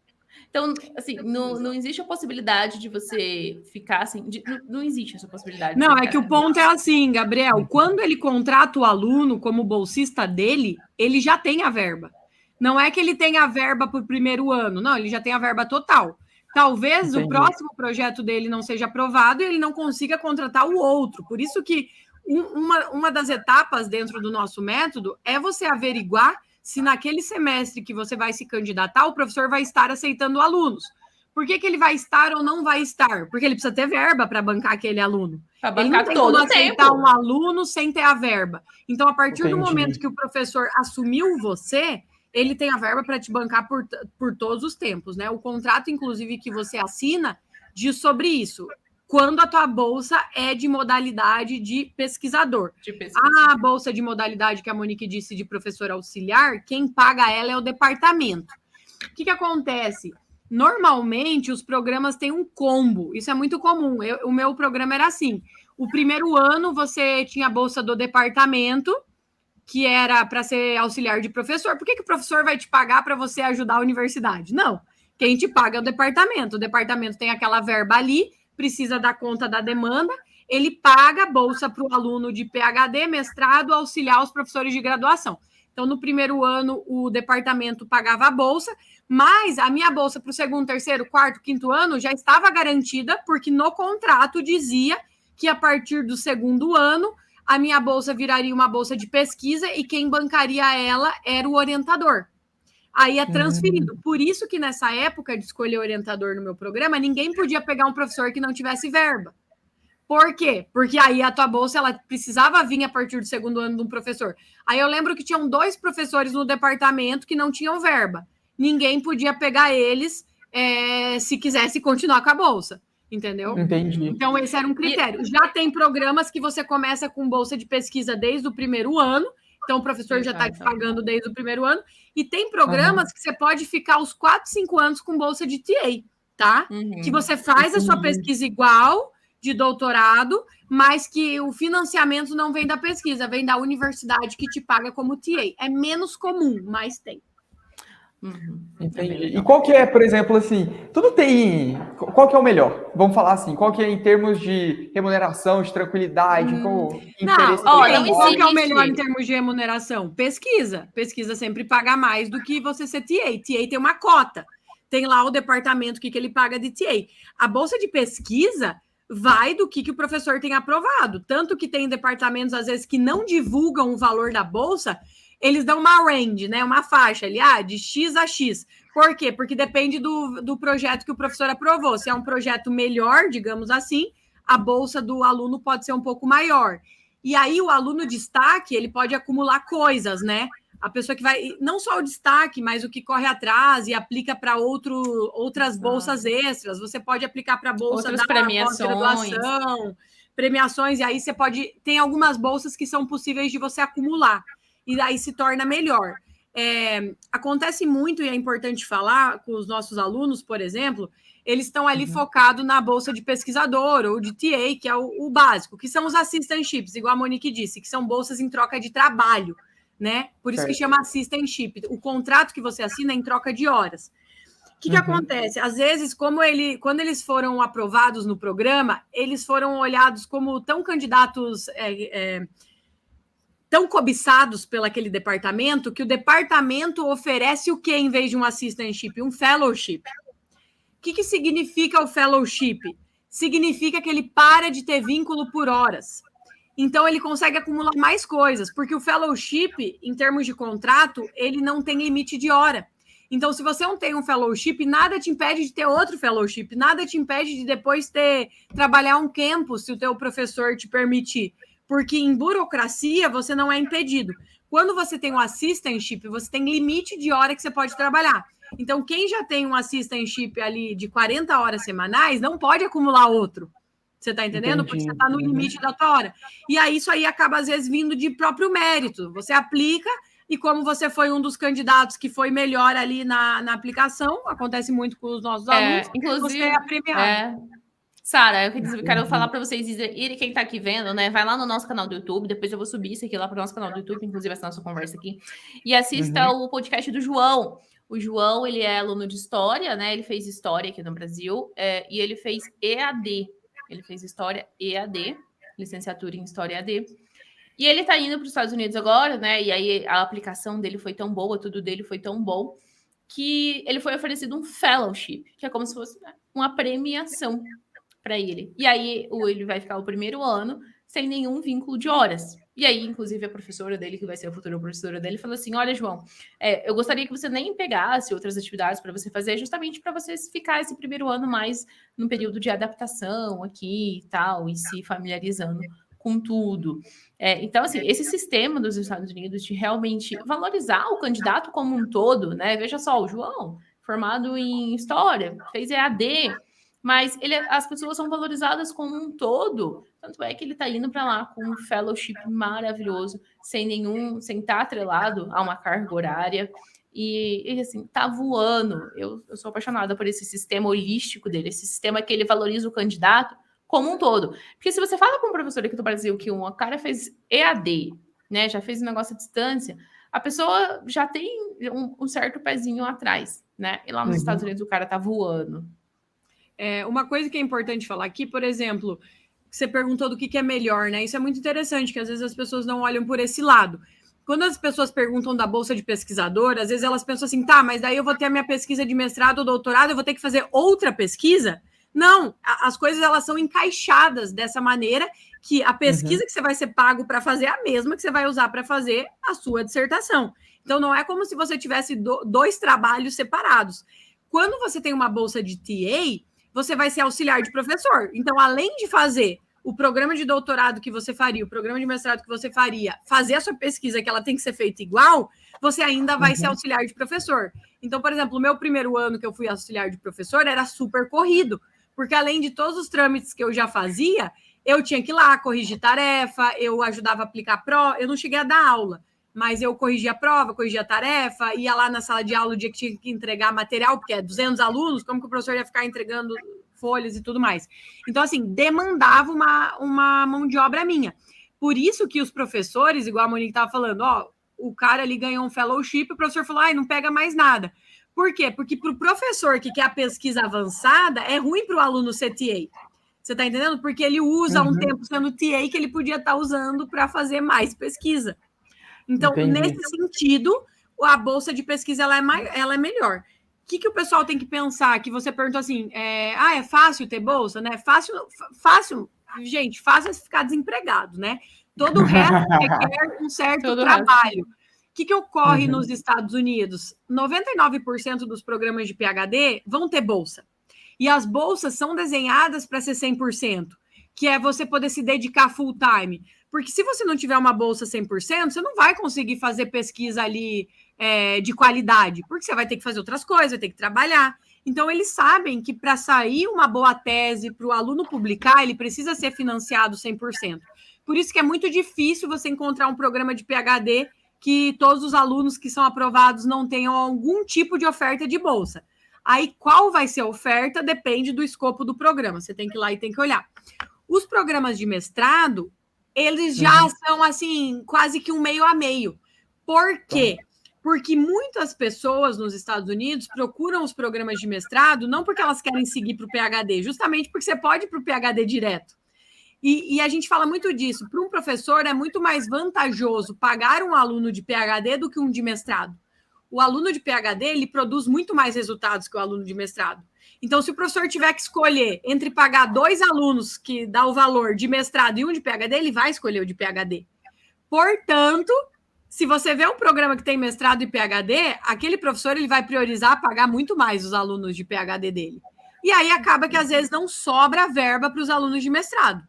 Então, assim, não existe a possibilidade de você ficar assim. Não existe essa possibilidade. Não, é que o ponto é assim, Gabriel. Quando ele contrata o aluno como bolsista dele, ele já tem a verba. Não é que ele tem a verba para o primeiro ano, não, ele já tem a verba total. Talvez o próximo projeto dele não seja aprovado e ele não consiga contratar o outro. Por isso que uma das etapas dentro do nosso método é você averiguar se naquele semestre que você vai se candidatar, o professor vai estar aceitando alunos. Por que ele vai estar ou não vai estar? Porque ele precisa ter verba para bancar aquele aluno. Bancar ele não tem todo como aceitar tempo. um aluno sem ter a verba. Então, a partir do momento que o professor assumiu você, ele tem a verba para te bancar por todos os tempos, né? O contrato, inclusive, que você assina diz sobre isso. Quando a tua bolsa é de modalidade de pesquisador. A bolsa de modalidade que a Monique disse de professor auxiliar, quem paga ela é o departamento. O que acontece? Normalmente, os programas têm um combo. Isso é muito comum. O meu programa era assim. O primeiro ano, você tinha a bolsa do departamento, que era para ser auxiliar de professor. Por que o professor vai te pagar para você ajudar a universidade? Não. Quem te paga é o departamento. O departamento tem aquela verba ali, precisa dar conta da demanda, ele paga a bolsa para o aluno de PhD, mestrado, auxiliar os professores de graduação. Então, no primeiro ano, o departamento pagava a bolsa, mas a minha bolsa para o segundo, terceiro, quarto, quinto ano já estava garantida, porque no contrato dizia que a partir do segundo ano, a minha bolsa viraria uma bolsa de pesquisa e quem bancaria ela era o orientador. Aí é transferido. Por isso que nessa época de escolher orientador no meu programa, ninguém podia pegar um professor que não tivesse verba. Por quê? Porque aí a tua bolsa ela precisava vir a partir do segundo ano de um professor. Aí eu lembro que tinham 2 professores no departamento que não tinham verba. Ninguém podia pegar eles se quisesse continuar com a bolsa. Entendeu? Entendi. Então, esse era um critério. Já tem programas que você começa com bolsa de pesquisa desde o primeiro ano. Então, o professor já está te pagando desde o primeiro ano. E tem programas que você pode ficar os 4, 5 anos com bolsa de TA, tá? Que você faz a sua pesquisa igual de doutorado, mas que o financiamento não vem da pesquisa, vem da universidade que te paga como TA. É menos comum, mas tem. Entendi. E qual que é, por exemplo, assim, tudo tem... Qual que é o melhor? Vamos falar assim, qual que é em termos de remuneração, de tranquilidade, interesse... Qual que é o melhor em termos de remuneração? Pesquisa. Pesquisa sempre paga mais do que você ser TA. TA tem uma cota. Tem lá o departamento que ele paga de TA. A bolsa de pesquisa vai do que o professor tem aprovado. Tanto que tem departamentos, às vezes, que não divulgam o valor da bolsa... Eles dão uma range, né? Uma faixa ali, de X a X. Por quê? Porque depende do projeto que o professor aprovou. Se é um projeto melhor, digamos assim, a bolsa do aluno pode ser um pouco maior. E aí, o aluno destaque, ele pode acumular coisas, né? A pessoa que vai... Não só o destaque, mas o que corre atrás e aplica para outras bolsas extras. Você pode aplicar para a bolsa da pós-graduação, premiações, e aí você pode... Tem algumas bolsas que são possíveis de você acumular. E aí se torna melhor. Acontece muito, e é importante falar com os nossos alunos, por exemplo, eles estão ali focados na bolsa de pesquisador ou de TA, que é o básico, que são os assistantships, igual a Monique disse, que são bolsas em troca de trabalho, né? Por isso que chama assistantship. O contrato que você assina é em troca de horas. O que acontece? Às vezes, quando eles foram aprovados no programa, eles foram olhados como tão candidatos... tão cobiçados pelo aquele departamento, que o departamento oferece o que em vez de um assistantship? Um fellowship. O que significa o fellowship? Significa que ele para de ter vínculo por horas. Então, ele consegue acumular mais coisas, porque o fellowship, em termos de contrato, ele não tem limite de hora. Então, se você não tem um fellowship, nada te impede de ter outro fellowship, nada te impede de depois trabalhar um campus, se o teu professor te permitir. Porque em burocracia você não é impedido. Quando você tem um assistantship, você tem limite de hora que você pode trabalhar. Então, quem já tem um assistantship ali de 40 horas semanais, não pode acumular outro. Você está entendendo? Porque você está no limite da tua hora. E aí, isso aí acaba, às vezes, vindo de próprio mérito. Você aplica, e como você foi um dos candidatos que foi melhor ali na aplicação, acontece muito com os nossos alunos, inclusive, você é premiado. Sara, eu quero falar para vocês, e quem está aqui vendo, né? Vai lá no nosso canal do YouTube, depois eu vou subir isso aqui lá para o nosso canal do YouTube, inclusive essa nossa conversa aqui, e assista o podcast do João. O João, ele é aluno de História, né? Ele fez História aqui no Brasil, e ele fez EAD. Ele fez História EAD, licenciatura em História EAD. E ele tá indo para os Estados Unidos agora, né? E aí a aplicação dele foi tão boa, tudo dele foi tão bom, que ele foi oferecido um fellowship, que é como se fosse, né, uma premiação para ele. E aí ele vai ficar o primeiro ano sem nenhum vínculo de horas. E aí, inclusive, a professora dele, que vai ser a futura professora dele, falou assim: olha, João, eu gostaria que você nem pegasse outras atividades para você fazer, justamente para você ficar esse primeiro ano mais no período de adaptação aqui e tal, e se familiarizando com tudo. Então, assim, esse sistema dos Estados Unidos de realmente valorizar o candidato como um todo, né? Veja só, o João, formado em História, fez EAD, mas as pessoas são valorizadas como um todo. Tanto é que ele está indo para lá com um fellowship maravilhoso, sem estar atrelado a uma carga horária. E assim, tá voando. Eu sou apaixonada por esse sistema holístico dele, esse sistema que ele valoriza o candidato como um todo. Porque se você fala com um professor aqui do Brasil que um cara fez EAD, né, já fez um negócio à distância, a pessoa já tem um certo pezinho atrás, né? E lá nos Estados Unidos o cara tá voando. Uma coisa que é importante falar aqui, por exemplo, você perguntou do que é melhor, né? Isso é muito interessante, que às vezes as pessoas não olham por esse lado. Quando as pessoas perguntam da bolsa de pesquisador, às vezes elas pensam assim, tá, mas daí eu vou ter a minha pesquisa de mestrado ou doutorado, eu vou ter que fazer outra pesquisa? Não, as coisas elas são encaixadas dessa maneira que a pesquisa que você vai ser pago para fazer é a mesma que você vai usar para fazer a sua dissertação. Então, não é como se você tivesse dois trabalhos separados. Quando você tem uma bolsa de TA, você vai ser auxiliar de professor. Então, além de fazer o programa de doutorado que você faria, o programa de mestrado que você faria, fazer a sua pesquisa, que ela tem que ser feita igual, você ainda vai ser auxiliar de professor. Então, por exemplo, o meu primeiro ano que eu fui auxiliar de professor era super corrido, porque além de todos os trâmites que eu já fazia, eu tinha que ir lá corrigir tarefa, eu ajudava a aplicar prova, eu não cheguei a dar aula, mas eu corrigia a prova, corrigia a tarefa, ia lá na sala de aula o dia que tinha que entregar material, porque é 200 alunos, como que o professor ia ficar entregando folhas e tudo mais? Então, assim, demandava uma mão de obra minha. Por isso que os professores, igual a Monique estava falando, o cara ali ganhou um fellowship, o professor falou, não pega mais nada. Por quê? Porque para o professor que quer a pesquisa avançada, é ruim para o aluno ser TA. Você está entendendo? Porque ele usa um tempo sendo TA que ele podia estar usando para fazer mais pesquisa. Então, nesse sentido, a bolsa de pesquisa ela é melhor. O que o pessoal tem que pensar? Que você perguntou assim, é fácil ter bolsa, né? Fácil, gente, fácil é ficar desempregado, né? Todo o resto requer um certo trabalho. O que ocorre nos Estados Unidos? 99% dos programas de PhD vão ter bolsa. E as bolsas são desenhadas para ser 100%, que é você poder se dedicar full time. Porque se você não tiver uma bolsa 100%, você não vai conseguir fazer pesquisa ali de qualidade, porque você vai ter que fazer outras coisas, vai ter que trabalhar. Então, eles sabem que para sair uma boa tese, para o aluno publicar, ele precisa ser financiado 100%. Por isso que é muito difícil você encontrar um programa de PhD que todos os alunos que são aprovados não tenham algum tipo de oferta de bolsa. Aí, qual vai ser a oferta depende do escopo do programa. Você tem que ir lá e tem que olhar. Os programas de mestrado, eles já são, assim, quase que um meio a meio. Por quê? Porque muitas pessoas nos Estados Unidos procuram os programas de mestrado não porque elas querem seguir para o PhD, justamente porque você pode ir para o PhD direto. E a gente fala muito disso. Para um professor, é muito mais vantajoso pagar um aluno de PhD do que um de mestrado. O aluno de PhD, ele produz muito mais resultados que o aluno de mestrado. Então, se o professor tiver que escolher entre pagar 2 alunos que dá o valor de mestrado e um de PhD, ele vai escolher o de PhD. Portanto, se você vê um programa que tem mestrado e PhD, aquele professor ele vai priorizar pagar muito mais os alunos de PhD dele. E aí acaba que, às vezes, não sobra verba para os alunos de mestrado.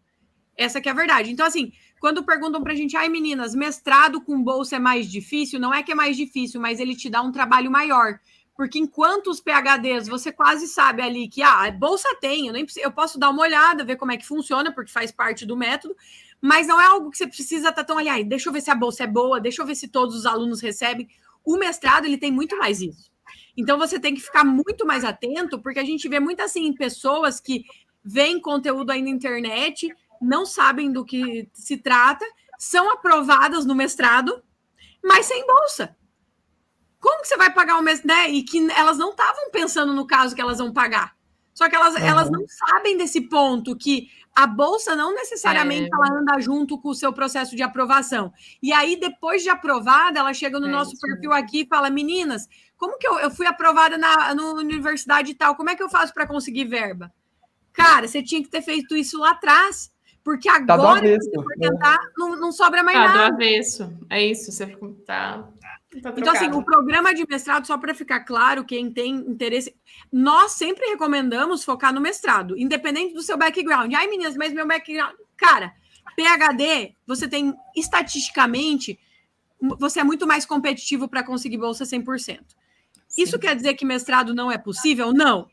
Essa que é a verdade. Então, assim, quando perguntam pra gente, meninas, mestrado com bolsa é mais difícil? Não é que é mais difícil, mas ele te dá um trabalho maior. Porque enquanto os PhDs, você quase sabe ali que, bolsa tem, eu posso dar uma olhada, ver como é que funciona, porque faz parte do método, mas não é algo que você precisa estar tão ali, deixa eu ver se a bolsa é boa, deixa eu ver se todos os alunos recebem. O mestrado, ele tem muito mais isso. Então, você tem que ficar muito mais atento, porque a gente vê muito, assim, pessoas que veem conteúdo aí na internet, não sabem do que se trata, são aprovadas no mestrado, mas sem bolsa. Como que você vai pagar o mês, né? E que elas não estavam pensando no caso que elas vão pagar. Só que elas não sabem desse ponto, que a bolsa não necessariamente ela anda junto com o seu processo de aprovação. E aí, depois de aprovada, ela chega no nosso perfil aqui e fala, meninas, como que eu fui aprovada na universidade e tal, como é que eu faço para conseguir verba? Cara, você tinha que ter feito isso lá atrás, porque agora que você for tentar, não sobra mais nada. Do avesso. É isso, você tá então, assim, o programa de mestrado, só para ficar claro, quem tem interesse, nós sempre recomendamos focar no mestrado, independente do seu background. Ai, meninas, mas meu background... Cara, PhD, você tem, estatisticamente, você é muito mais competitivo para conseguir bolsa 100%. Sim. Isso quer dizer que mestrado não é possível? Não.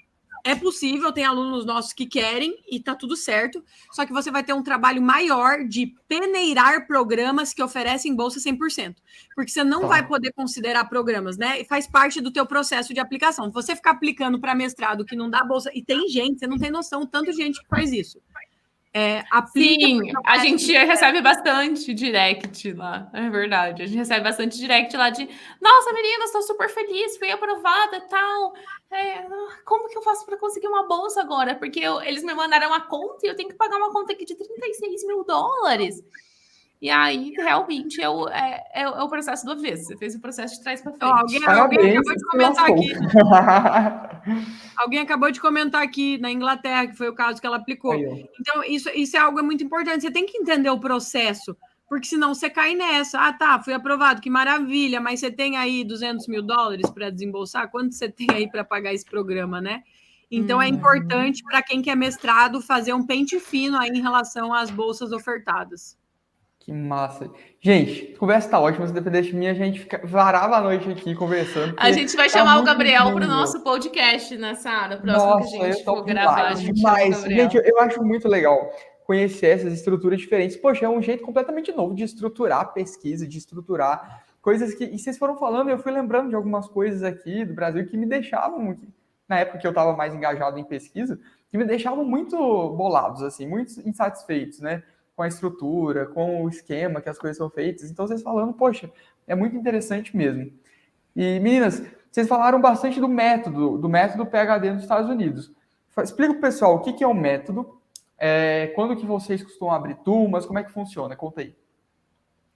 É possível, tem alunos nossos que querem e tá tudo certo, só que você vai ter um trabalho maior de peneirar programas que oferecem bolsa 100%, porque você não vai poder considerar programas, né? E faz parte do teu processo de aplicação. Você ficar aplicando para mestrado que não dá bolsa, e tem gente, você não tem noção, tanto gente que faz isso. Sim, a gente recebe bastante direct lá, é verdade. A gente recebe bastante direct lá de nossa, meninas, estou super feliz, fui aprovada e tal. Como que eu faço para conseguir uma bolsa agora? Porque eles me mandaram uma conta e eu tenho que pagar uma conta aqui de $36 mil. E aí, realmente, é o processo do avesso. Você fez o processo de trás para frente. Alguém acabou de comentar aqui. Alguém acabou de comentar aqui na Inglaterra, que foi o caso que ela aplicou. Então, isso é algo muito importante. Você tem que entender o processo, porque senão você cai nessa. Ah, tá, fui aprovado, que maravilha, mas você tem aí $200 mil para desembolsar? Quanto você tem aí para pagar esse programa, né? Então, é importante para quem quer mestrado fazer um pente fino aí em relação às bolsas ofertadas. Que massa. Gente, a conversa tá ótima. Se dependesse de mim, a gente varava a noite aqui conversando. A gente vai chamar o Gabriel para o nosso podcast, né, Sara? Próximo que a gente for gravar, a gente demais. Gente, eu acho muito legal conhecer essas estruturas diferentes. Poxa, é um jeito completamente novo de estruturar a pesquisa, de estruturar coisas que... E vocês foram falando, eu fui lembrando de algumas coisas aqui do Brasil que me deixavam, na época que eu estava mais engajado em pesquisa, que me deixavam muito bolados, assim, muito insatisfeitos, né? Com a estrutura, com o esquema que as coisas são feitas. Então, vocês falando, poxa, é muito interessante mesmo. E, meninas, vocês falaram bastante do método PhD nos Estados Unidos. Explica para o pessoal o que é o método, quando que vocês costumam abrir turmas, como é que funciona? Conta aí.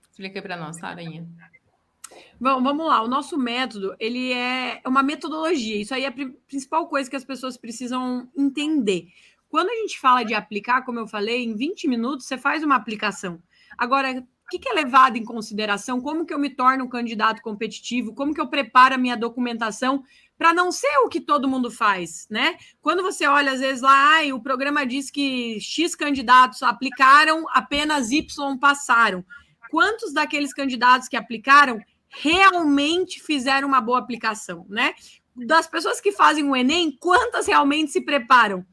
Explica para nós, Sarinha. Bom, vamos lá. O nosso método, ele é uma metodologia. Isso aí é a principal coisa que as pessoas precisam entender. Quando a gente fala de aplicar, como eu falei, em 20 minutos você faz uma aplicação. Agora, o que é levado em consideração? Como que eu me torno um candidato competitivo? Como que eu preparo a minha documentação para não ser o que todo mundo faz, né? Quando você olha, às vezes, lá, o programa diz que X candidatos aplicaram, apenas Y passaram. Quantos daqueles candidatos que aplicaram realmente fizeram uma boa aplicação, né? Das pessoas que fazem o Enem, quantas realmente se preparam?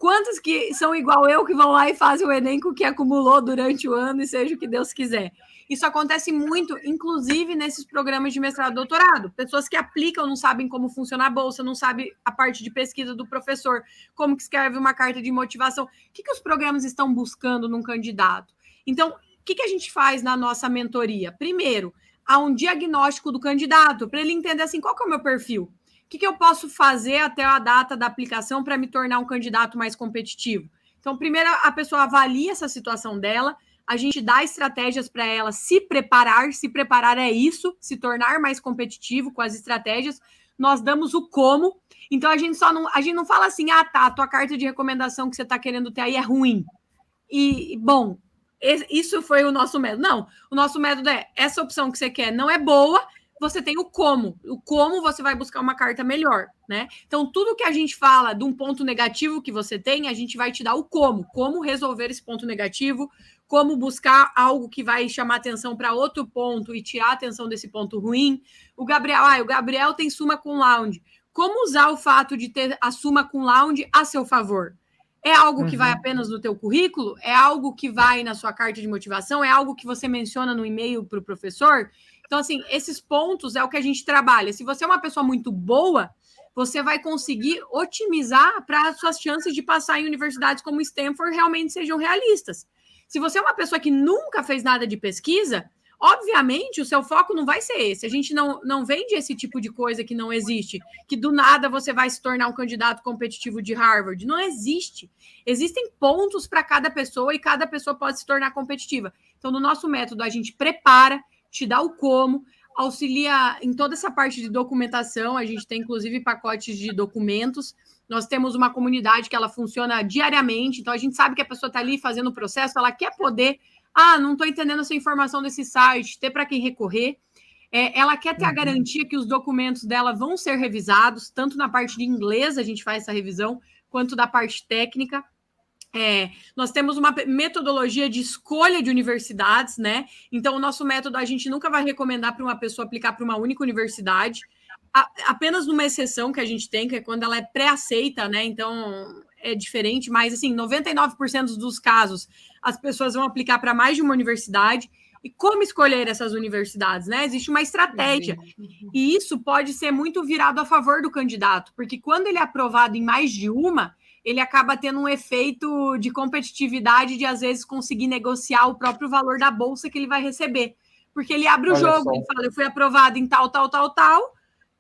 Quantos que são igual eu, que vão lá e fazem o Enem com o que acumulou durante o ano e seja o que Deus quiser? Isso acontece muito, inclusive, nesses programas de mestrado e doutorado. Pessoas que aplicam, não sabem como funciona a bolsa, não sabem a parte de pesquisa do professor, como que escreve uma carta de motivação. O que os programas estão buscando num candidato? Então, o que a gente faz na nossa mentoria? Primeiro, há um diagnóstico do candidato, para ele entender assim, qual que é o meu perfil? O que eu posso fazer até a data da aplicação para me tornar um candidato mais competitivo? Então, primeiro, a pessoa avalia essa situação dela, a gente dá estratégias para ela se preparar é isso, se tornar mais competitivo com as estratégias, nós damos o como, então a gente não fala assim, a tua carta de recomendação que você está querendo ter aí é ruim, bom, isso foi o nosso método. Não, o nosso método é, essa opção que você quer não é boa, você tem o como você vai buscar uma carta melhor, né? Então, tudo que a gente fala de um ponto negativo que você tem, a gente vai te dar o como resolver esse ponto negativo, como buscar algo que vai chamar atenção para outro ponto e tirar a atenção desse ponto ruim. O Gabriel tem summa cum laude. Como usar o fato de ter a summa cum laude a seu favor? É algo que vai apenas no teu currículo? É algo que vai na sua carta de motivação? É algo que você menciona no e-mail para o professor? Então, assim, esses pontos é o que a gente trabalha. Se você é uma pessoa muito boa, você vai conseguir otimizar para as suas chances de passar em universidades como Stanford realmente sejam realistas. Se você é uma pessoa que nunca fez nada de pesquisa, Obviamente, o seu foco não vai ser esse. A gente não vende esse tipo de coisa que não existe, que do nada você vai se tornar um candidato competitivo de Harvard. Não existe. Existem pontos para cada pessoa e cada pessoa pode se tornar competitiva. Então, no nosso método, a gente prepara, te dá o como, auxilia em toda essa parte de documentação. A gente tem, inclusive, pacotes de documentos. Nós temos uma comunidade que ela funciona diariamente. Então, a gente sabe que a pessoa está ali fazendo o processo, ela quer poder... não estou entendendo essa informação desse site, ter para quem recorrer. Ela quer ter a garantia que os documentos dela vão ser revisados, tanto na parte de inglês, a gente faz essa revisão, quanto da parte técnica. Nós temos uma metodologia de escolha de universidades, né? Então, o nosso método, a gente nunca vai recomendar para uma pessoa aplicar para uma única universidade, apenas numa exceção que a gente tem, que é quando ela é pré-aceita, né? Então, é diferente, mas, assim, 99% dos casos, as pessoas vão aplicar para mais de uma universidade. E como escolher essas universidades, né? Existe uma estratégia. E isso pode ser muito virado a favor do candidato, porque quando ele é aprovado em mais de uma, ele acaba tendo um efeito de competitividade de, às vezes, conseguir negociar o próprio valor da bolsa que ele vai receber. Porque ele abre o jogo, ele fala, eu fui aprovado em tal,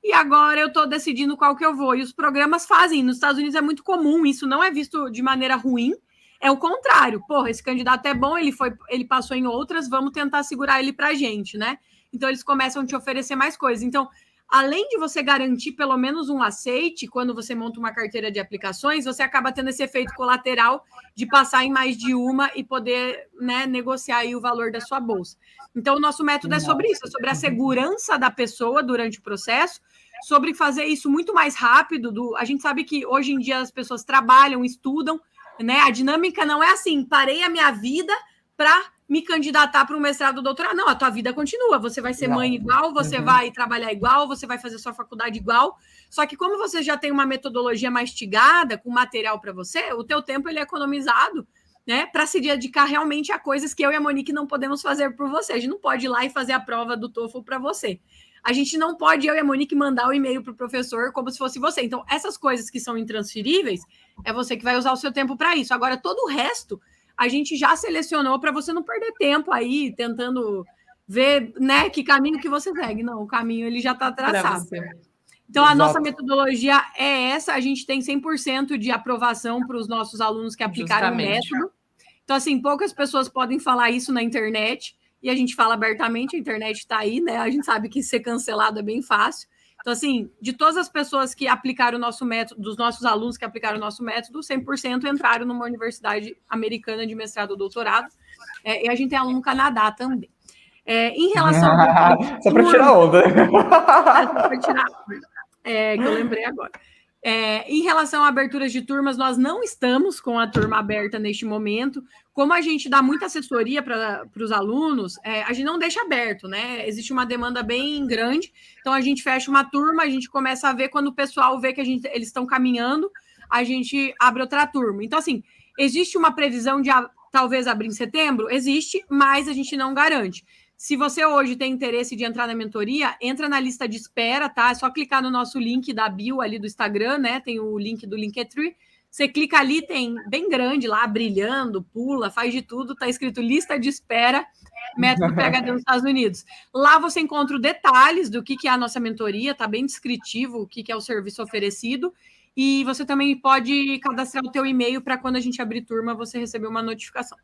e agora eu estou decidindo qual que eu vou. E os programas fazem. Nos Estados Unidos é muito comum, isso não é visto de maneira ruim, é o contrário. Porra, esse candidato é bom, ele passou em outras, vamos tentar segurar ele para a gente, né? Então, eles começam a te oferecer mais coisas. Então, além de você garantir pelo menos um aceite, quando você monta uma carteira de aplicações, você acaba tendo esse efeito colateral de passar em mais de uma e poder, né, negociar aí o valor da sua bolsa. Então, o nosso método é sobre isso, é sobre a segurança da pessoa durante o processo, sobre fazer isso muito mais rápido. A gente sabe que hoje em dia as pessoas trabalham, estudam, né? A dinâmica não é assim, parei a minha vida para me candidatar para um mestrado ou doutorado. Não, a tua vida continua. Você vai ser mãe igual, você vai trabalhar igual, você vai fazer sua faculdade igual. Só que como você já tem uma metodologia mastigada, com material para você, o teu tempo ele é economizado, né, para se dedicar realmente a coisas que eu e a Monique não podemos fazer por você. A gente não pode ir lá e fazer a prova do TOEFL para você. A gente não pode, eu e a Monique, mandar o e-mail para o professor como se fosse você. Então, essas coisas que são intransferíveis, é você que vai usar o seu tempo para isso. Agora, todo o resto, a gente já selecionou para você não perder tempo aí, tentando ver, né, que caminho que você segue. Não, o caminho ele já está traçado. Então, a nossa metodologia é essa. A gente tem 100% de aprovação para os nossos alunos que aplicaram o método. Então, assim, poucas pessoas podem falar isso na internet. E a gente fala abertamente, a internet está aí, né? A gente sabe que ser cancelado é bem fácil. Então, assim, de todas as pessoas que aplicaram o nosso método, dos nossos alunos que aplicaram o nosso método, 100% entraram numa universidade americana de mestrado ou doutorado. E a gente tem aluno no Canadá também. Em relação... Só para tirar onda. Só para tirar que eu lembrei agora. Em relação a aberturas de turmas, nós não estamos com a turma aberta neste momento. Como a gente dá muita assessoria para os alunos, a gente não deixa aberto, né? Existe uma demanda bem grande, então a gente fecha uma turma, a gente começa a ver quando o pessoal vê que eles estão caminhando, a gente abre outra turma. Então, assim, existe uma previsão de talvez abrir em setembro? Existe, mas a gente não garante. Se você hoje tem interesse de entrar na mentoria, entra na lista de espera, tá? É só clicar no nosso link da bio ali do Instagram, né? Tem o link do Linktree. Você clica ali, tem bem grande lá, brilhando, pula, faz de tudo. Tá escrito lista de espera, método PhD nos Estados Unidos. Lá você encontra detalhes do que é a nossa mentoria, tá bem descritivo o que é o serviço oferecido. E você também pode cadastrar o teu e-mail para quando a gente abrir turma, você receber uma notificação.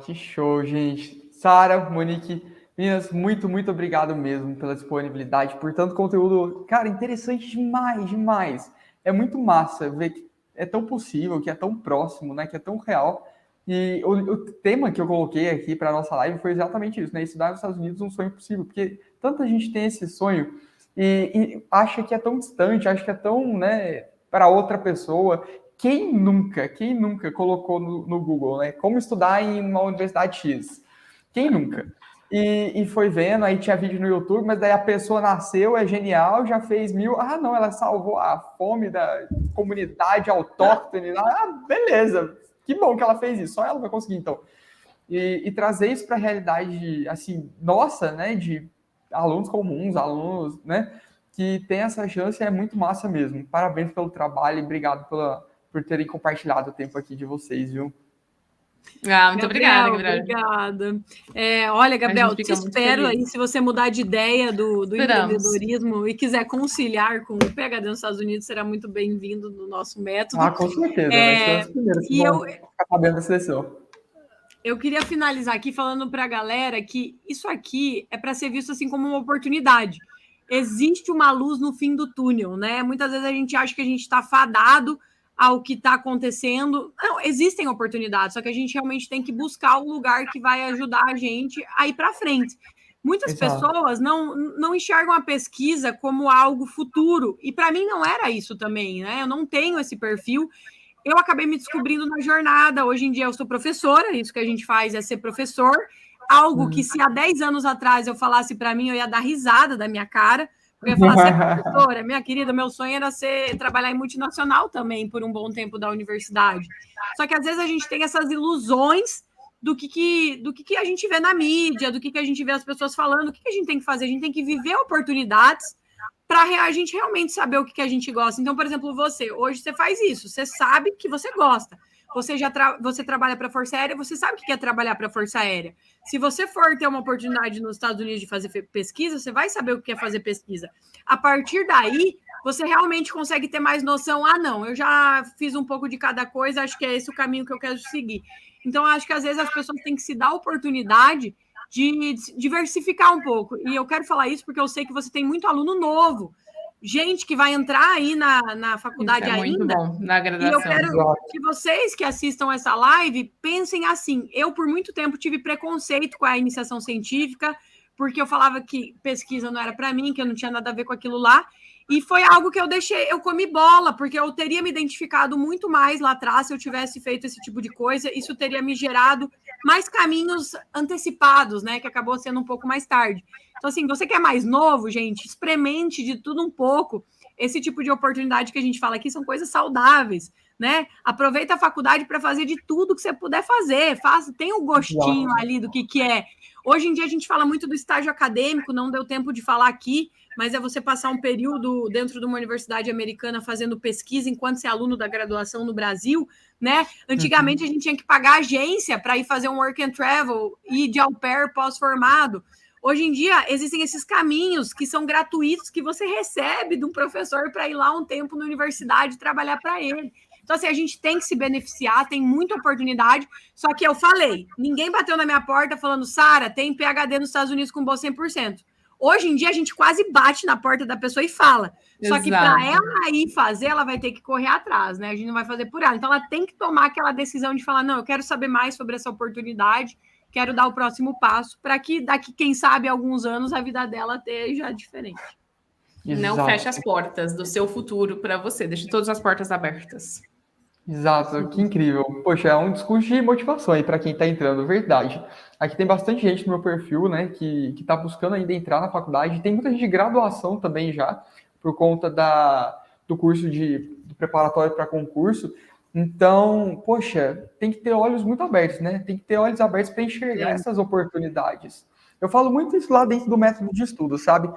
Que show, gente. Sara, Monique, meninas, muito, muito obrigado mesmo pela disponibilidade, por tanto conteúdo, cara, interessante demais. É muito massa ver que é tão possível, que é tão próximo, né, que é tão real. E o tema que eu coloquei aqui para a nossa live foi exatamente isso, né, estudar nos Estados Unidos é um sonho possível, porque tanta gente tem esse sonho e acha que é tão distante, acha que é tão, né, para outra pessoa. Quem nunca colocou no Google, né, como estudar em uma universidade X? Quem nunca? E foi vendo, aí tinha vídeo no YouTube, mas daí a pessoa nasceu, é genial, já fez 1000. Não, ela salvou a fome da comunidade autóctone. Beleza, que bom que ela fez isso, só ela vai conseguir, então. E trazer isso para a realidade, assim, nossa, né, de alunos comuns, alunos, né, que tem essa chance, é muito massa mesmo. Parabéns pelo trabalho e obrigado por terem compartilhado o tempo aqui de vocês, viu? Muito obrigada, Gabriel. Obrigada. Olha, Gabriel, te espero aí, se você mudar de ideia do empreendedorismo e quiser conciliar com o PhD nos Estados Unidos, será muito bem-vindo no nosso método. Com certeza, vai ser os primeiros que vão ficar sabendo da seleção. Eu queria finalizar aqui falando para a galera que isso aqui é para ser visto assim como uma oportunidade. Existe uma luz no fim do túnel, né? Muitas vezes a gente acha que a gente está fadado ao que está acontecendo. Não, existem oportunidades, só que a gente realmente tem que buscar o lugar que vai ajudar a gente a ir para frente. Muitas pessoas não enxergam a pesquisa como algo futuro, e para mim não era isso também, né? Eu não tenho esse perfil. Eu acabei me descobrindo na jornada. Hoje em dia eu sou professora, isso que a gente faz é ser professor. Algo que se há 10 anos atrás eu falasse para mim, eu ia dar risada da minha cara. Eu ia falar, você é professora, minha querida, meu sonho era trabalhar em multinacional também por um bom tempo da universidade. Só que às vezes a gente tem essas ilusões do que a gente vê na mídia, do que a gente vê as pessoas falando. O que a gente tem que fazer? A gente tem que viver oportunidades para a gente realmente saber o que a gente gosta. Então, por exemplo, hoje você faz isso, você sabe que você gosta. Você trabalha para a Força Aérea, você sabe o que é trabalhar para a Força Aérea. Se você for ter uma oportunidade nos Estados Unidos de fazer pesquisa, você vai saber o que é fazer pesquisa. A partir daí, você realmente consegue ter mais noção. Não, eu já fiz um pouco de cada coisa, acho que é esse o caminho que eu quero seguir. Então, acho que às vezes as pessoas têm que se dar a oportunidade de diversificar um pouco. E eu quero falar isso porque eu sei que você tem muito aluno novo, gente que vai entrar aí na faculdade ainda. Muito bom, na graduação. E eu quero que vocês que assistam essa live pensem assim. Eu, por muito tempo, tive preconceito com a iniciação científica, porque eu falava que pesquisa não era para mim, que eu não tinha nada a ver com aquilo lá. E foi algo que eu comi bola, porque eu teria me identificado muito mais lá atrás se eu tivesse feito esse tipo de coisa. Isso teria me gerado mais caminhos antecipados, né? Que acabou sendo um pouco mais tarde. Então, assim, você que é mais novo, gente, experimente de tudo um pouco. Esse tipo de oportunidade que a gente fala aqui são coisas saudáveis, né? Aproveita a faculdade para fazer de tudo que você puder fazer. Tem um gostinho ali do que é. Hoje em dia a gente fala muito do estágio acadêmico, não deu tempo de falar aqui, mas é você passar um período dentro de uma universidade americana fazendo pesquisa enquanto você é aluno da graduação no Brasil, né? Antigamente a gente tinha que pagar agência para ir fazer um work and travel e de au pair pós-formado. Hoje em dia existem esses caminhos que são gratuitos que você recebe de um professor para ir lá um tempo na universidade trabalhar para ele. Então, assim, a gente tem que se beneficiar, tem muita oportunidade, só que eu falei, ninguém bateu na minha porta falando, Sara, tem PhD nos Estados Unidos com bolsa 100%. Hoje em dia, a gente quase bate na porta da pessoa e fala. Exato. Só que para ela ir fazer, ela vai ter que correr atrás, né? A gente não vai fazer por ela. Então, ela tem que tomar aquela decisão de falar, não, eu quero saber mais sobre essa oportunidade, quero dar o próximo passo, para que daqui, quem sabe, alguns anos, a vida dela esteja diferente. Exato. Não feche as portas do seu futuro para você, deixe todas as portas abertas. Exato, que incrível. Poxa, é um discurso de motivação aí para quem está entrando, verdade. Aqui tem bastante gente no meu perfil, né, que está buscando ainda entrar na faculdade. Tem muita gente de graduação também já, por conta do curso do preparatório para concurso. Então, poxa, tem que ter olhos muito abertos, né? Tem que ter olhos abertos para enxergar essas oportunidades. Eu falo muito isso lá dentro do método de estudo, sabe?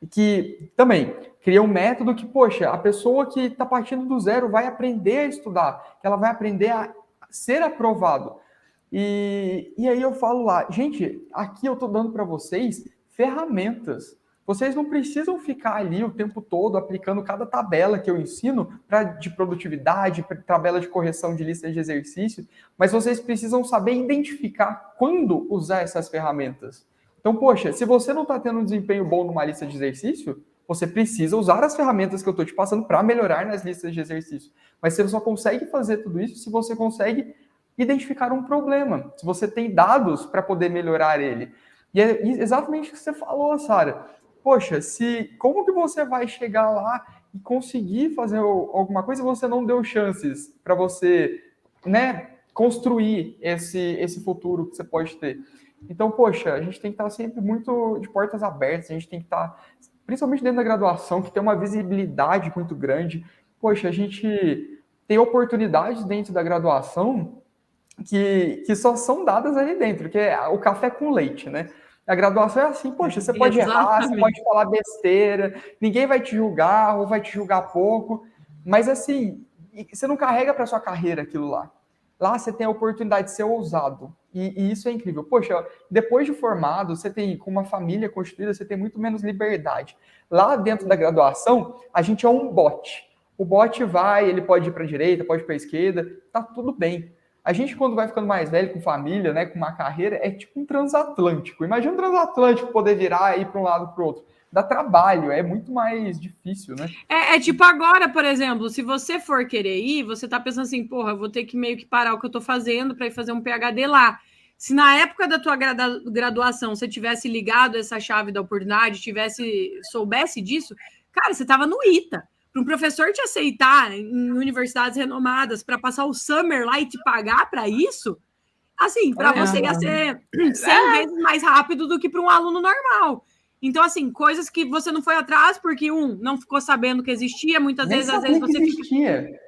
E que também cria um método que, poxa, a pessoa que está partindo do zero vai aprender a estudar, que ela vai aprender a ser aprovado. E aí eu falo lá, gente, aqui eu estou dando para vocês ferramentas. Vocês não precisam ficar ali o tempo todo aplicando cada tabela que eu ensino de produtividade, tabela de correção de lista de exercício, mas vocês precisam saber identificar quando usar essas ferramentas. Então, poxa, se você não está tendo um desempenho bom numa lista de exercício, você precisa usar as ferramentas que eu estou te passando para melhorar nas listas de exercício. Mas você só consegue fazer tudo isso se você consegue identificar um problema, se você tem dados para poder melhorar ele. E é exatamente o que você falou, Sara. Poxa, como que você vai chegar lá e conseguir fazer alguma coisa e você não deu chances para você, né, construir esse futuro que você pode ter? Então, poxa, a gente tem que estar sempre muito de portas abertas, a gente tem que estar, principalmente dentro da graduação, que tem uma visibilidade muito grande. Poxa, a gente tem oportunidades dentro da graduação que só são dadas ali dentro, que é o café com leite, né? A graduação é assim, poxa, você pode errar, você pode falar besteira, ninguém vai te julgar ou vai te julgar pouco, mas assim, você não carrega para sua carreira aquilo lá. Lá você tem a oportunidade de ser ousado. E isso é incrível. Poxa, depois de formado, você tem, com uma família constituída, você tem muito menos liberdade. Lá dentro da graduação, a gente é um bot. O bot vai, ele pode ir para a direita, pode ir para a esquerda, tá tudo bem. A gente, quando vai ficando mais velho, com família, né, com uma carreira, é tipo um transatlântico. Imagina um transatlântico poder virar e ir para um lado para o outro. Dá trabalho, é muito mais difícil, né? É tipo agora, por exemplo, se você for querer ir, você tá pensando assim, porra, eu vou ter que meio que parar o que eu tô fazendo para ir fazer um PhD lá. Se na época da tua graduação você tivesse ligado essa chave da oportunidade, soubesse disso, cara, você tava no ITA. Para um professor te aceitar em universidades renomadas para passar o summer lá e te pagar para isso, assim, para você ia ser 100 vezes mais rápido do que para um aluno normal. Então, assim, coisas que você não foi atrás porque, não ficou sabendo que existia, muitas vezes, às vezes você existia.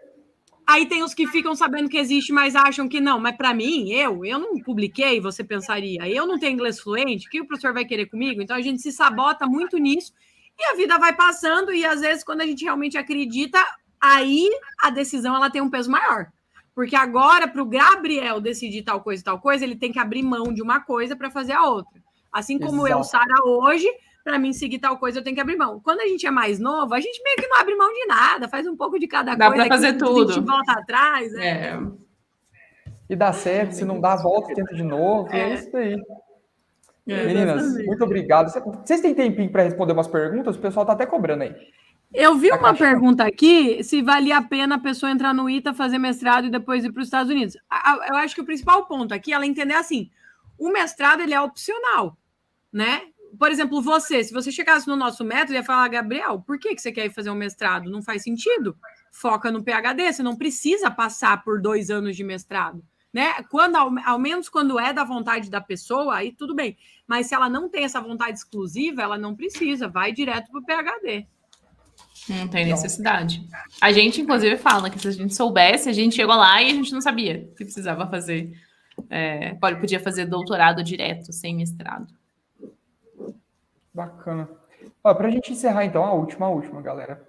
Aí tem os que ficam sabendo que existe, mas acham que não. Mas para mim, eu não publiquei, você pensaria. Eu não tenho inglês fluente, o que o professor vai querer comigo? Então a gente se sabota muito nisso e a vida vai passando e às vezes quando a gente realmente acredita, aí a decisão ela tem um peso maior. Porque agora, para o Gabriel decidir tal coisa, ele tem que abrir mão de uma coisa para fazer a outra. Assim como eu, Sara, hoje, para mim seguir tal coisa, eu tenho que abrir mão. Quando a gente é mais novo, a gente meio que não abre mão de nada, faz um pouco de cada coisa. Dá para fazer tudo. A gente volta atrás. E dá certo, se não dá, volta, tenta de novo, e é isso aí. Meninas, muito obrigado. Vocês têm tempinho para responder umas perguntas? O pessoal está até cobrando aí. Eu vi uma pergunta aqui, se valia a pena a pessoa entrar no ITA, fazer mestrado e depois ir para os Estados Unidos. Eu acho que o principal ponto aqui é ela entender assim, o mestrado ele é opcional, né? Por exemplo, se você chegasse no nosso método, ia falar, Gabriel, por que você quer ir fazer um mestrado? Não faz sentido. Foca no PhD, você não precisa passar por 2 anos de mestrado, né? Ao menos quando é da vontade da pessoa, aí tudo bem. Mas se ela não tem essa vontade exclusiva, ela não precisa, vai direto para o PhD. Não tem necessidade. A gente, inclusive, fala que se a gente soubesse, a gente chegou lá e a gente não sabia que precisava fazer. Podia fazer doutorado direto, sem mestrado. Bacana. Para a gente encerrar, então, a última, galera.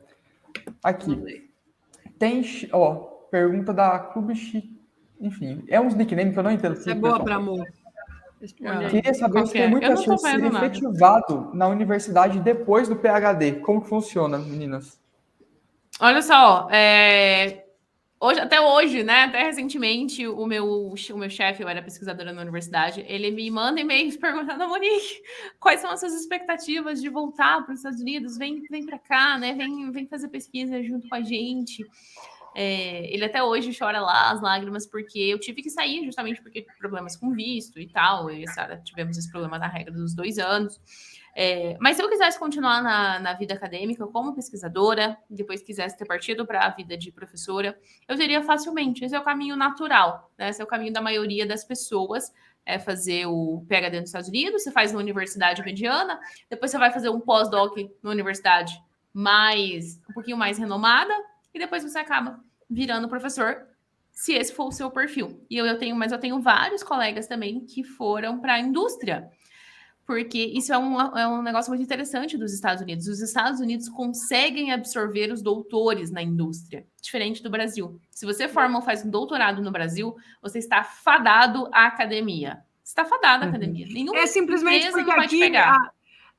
Aqui. Tem, pergunta da Clube Chique. Enfim, é uns nicknames que eu não entendo. É boa para amor. Queria saber se tem muita chance de ser efetivado na universidade depois do PhD. Como que funciona, meninas? Olha só, até hoje, né? Até recentemente, o meu chefe, eu era pesquisadora na universidade, ele me manda e-mails perguntando, Monique, quais são as suas expectativas de voltar para os Estados Unidos? Vem para cá, né? Vem fazer pesquisa junto com a gente. Ele até hoje chora lá as lágrimas, porque eu tive que sair justamente porque problemas com visto e tal. Eu e a Sara tivemos esse problema na regra dos 2 anos. Mas se eu quisesse continuar na vida acadêmica como pesquisadora, depois quisesse ter partido para a vida de professora, eu teria facilmente. Esse é o caminho natural, né? Esse é o caminho da maioria das pessoas, fazer o PhD nos Estados Unidos, você faz na universidade mediana, depois você vai fazer um pós-doc na universidade um pouquinho mais renomada, e depois você acaba virando professor, se esse for o seu perfil. Eu tenho vários colegas também que foram para a indústria, porque isso é um negócio muito interessante dos Estados Unidos. Os Estados Unidos conseguem absorver os doutores na indústria, diferente do Brasil. Se você faz um doutorado no Brasil, você está fadado à academia. Você está fadado à academia. Nenhuma simplesmente empresa porque não vai aqui te pegar.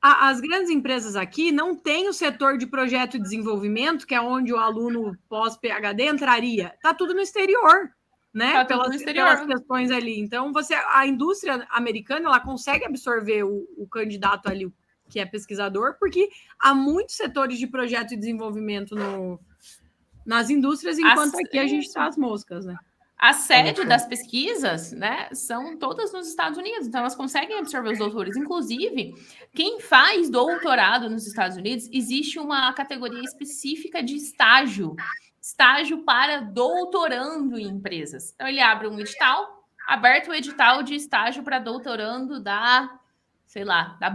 As grandes empresas aqui não têm o setor de projeto e desenvolvimento, que é onde o aluno pós-PhD entraria. Está tudo no exterior, né? Pelas questões ali. Então, a indústria americana ela consegue absorver o candidato ali, que é pesquisador, porque há muitos setores de projeto e desenvolvimento nas indústrias, enquanto aqui a gente está às moscas, né? A sede das pesquisas, né, são todas nos Estados Unidos, então elas conseguem absorver os doutores. Inclusive, quem faz doutorado nos Estados Unidos, existe uma categoria específica de estágio para doutorando em empresas. Então, ele abre um edital, aberto o edital de estágio para doutorando da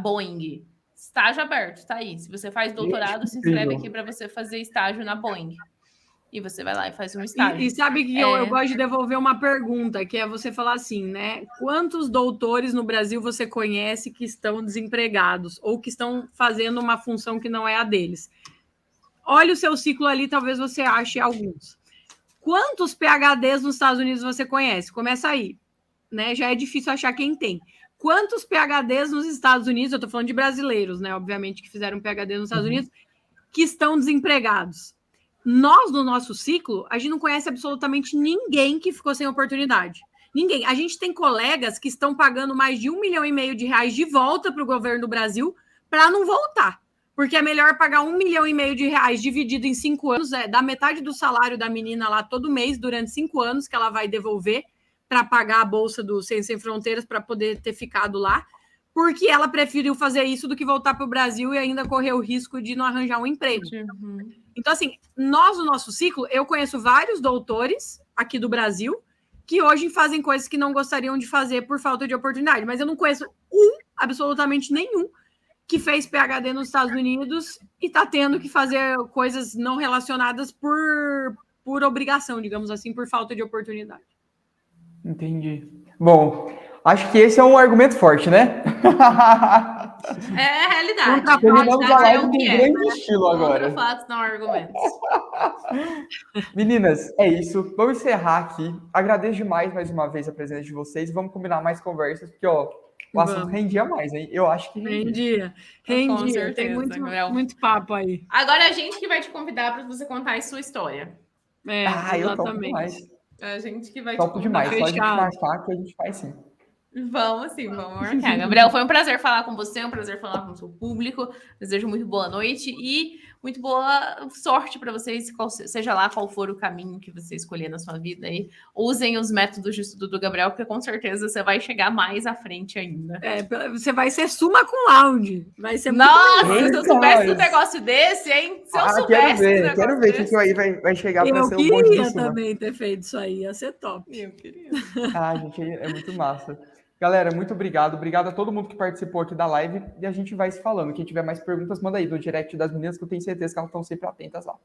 Boeing. Estágio aberto, tá aí. Se você faz doutorado, se inscreve aqui para você fazer estágio na Boeing. E você vai lá e faz um estágio. E sabe que eu gosto de devolver uma pergunta, que é você falar assim, né? Quantos doutores no Brasil você conhece que estão desempregados ou que estão fazendo uma função que não é a deles? Olha o seu ciclo ali, talvez você ache alguns. Quantos PhDs nos Estados Unidos você conhece? Começa aí, né? Já é difícil achar quem tem. Quantos PhDs nos Estados Unidos, eu estou falando de brasileiros, né? Obviamente, que fizeram PhD nos Estados Unidos, que estão desempregados. Nós, no nosso ciclo, a gente não conhece absolutamente ninguém que ficou sem oportunidade. Ninguém. A gente tem colegas que estão pagando mais de R$1,5 milhão de volta para o governo do Brasil para não voltar. Porque é melhor pagar R$1,5 milhão dividido em 5 anos, dá metade do salário da menina lá todo mês, durante 5 anos, que ela vai devolver para pagar a bolsa do Ciências Sem Fronteiras para poder ter ficado lá, porque ela preferiu fazer isso do que voltar para o Brasil e ainda correr o risco de não arranjar um emprego. Uhum. Então, assim, nós, no nosso ciclo, eu conheço vários doutores aqui do Brasil que hoje fazem coisas que não gostariam de fazer por falta de oportunidade, mas eu não conheço absolutamente nenhum, que fez PhD nos Estados Unidos e está tendo que fazer coisas não relacionadas por obrigação, digamos assim, por falta de oportunidade. Entendi. Bom, acho que esse é um argumento forte, né? É a realidade. Terminamos a live o com que grande estilo agora. Contra fatos, não argumentos. Meninas, é isso. Vamos encerrar aqui. Agradeço demais mais uma vez a presença de vocês. Vamos combinar mais conversas, porque ó, o assunto rendia mais, hein? Eu acho que rendia. Com certeza, tem muito papo aí. Agora a gente que vai te convidar para você contar a sua história. Eu topo demais. A gente que vai topo te demais. Fechado. Só a gente marcar que a gente faz sim. Vamos sim, vamos marcar. Gabriel, foi um prazer falar com você, um prazer falar com o seu público. Desejo muito boa noite e muito boa sorte para vocês, seja lá qual for o caminho que você escolher na sua vida. Aí, usem os métodos de estudo do Gabriel, porque com certeza você vai chegar mais à frente ainda. Você vai ser summa cum laude. Vai ser Nossa, muito se eu soubesse um negócio desse, hein? Se eu soubesse quero ver que aí vai chegar para ser um monte de Eu queria suma. também ter feito isso aí, ia ser top. Eu queria. Gente, é muito massa. Galera, muito obrigado. Obrigado a todo mundo que participou aqui da live e a gente vai se falando. Quem tiver mais perguntas, manda aí no direct das meninas, que eu tenho certeza que elas estão sempre atentas lá.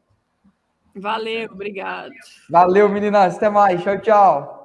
Valeu, obrigado. Valeu, meninas. Até mais. Tchau, tchau.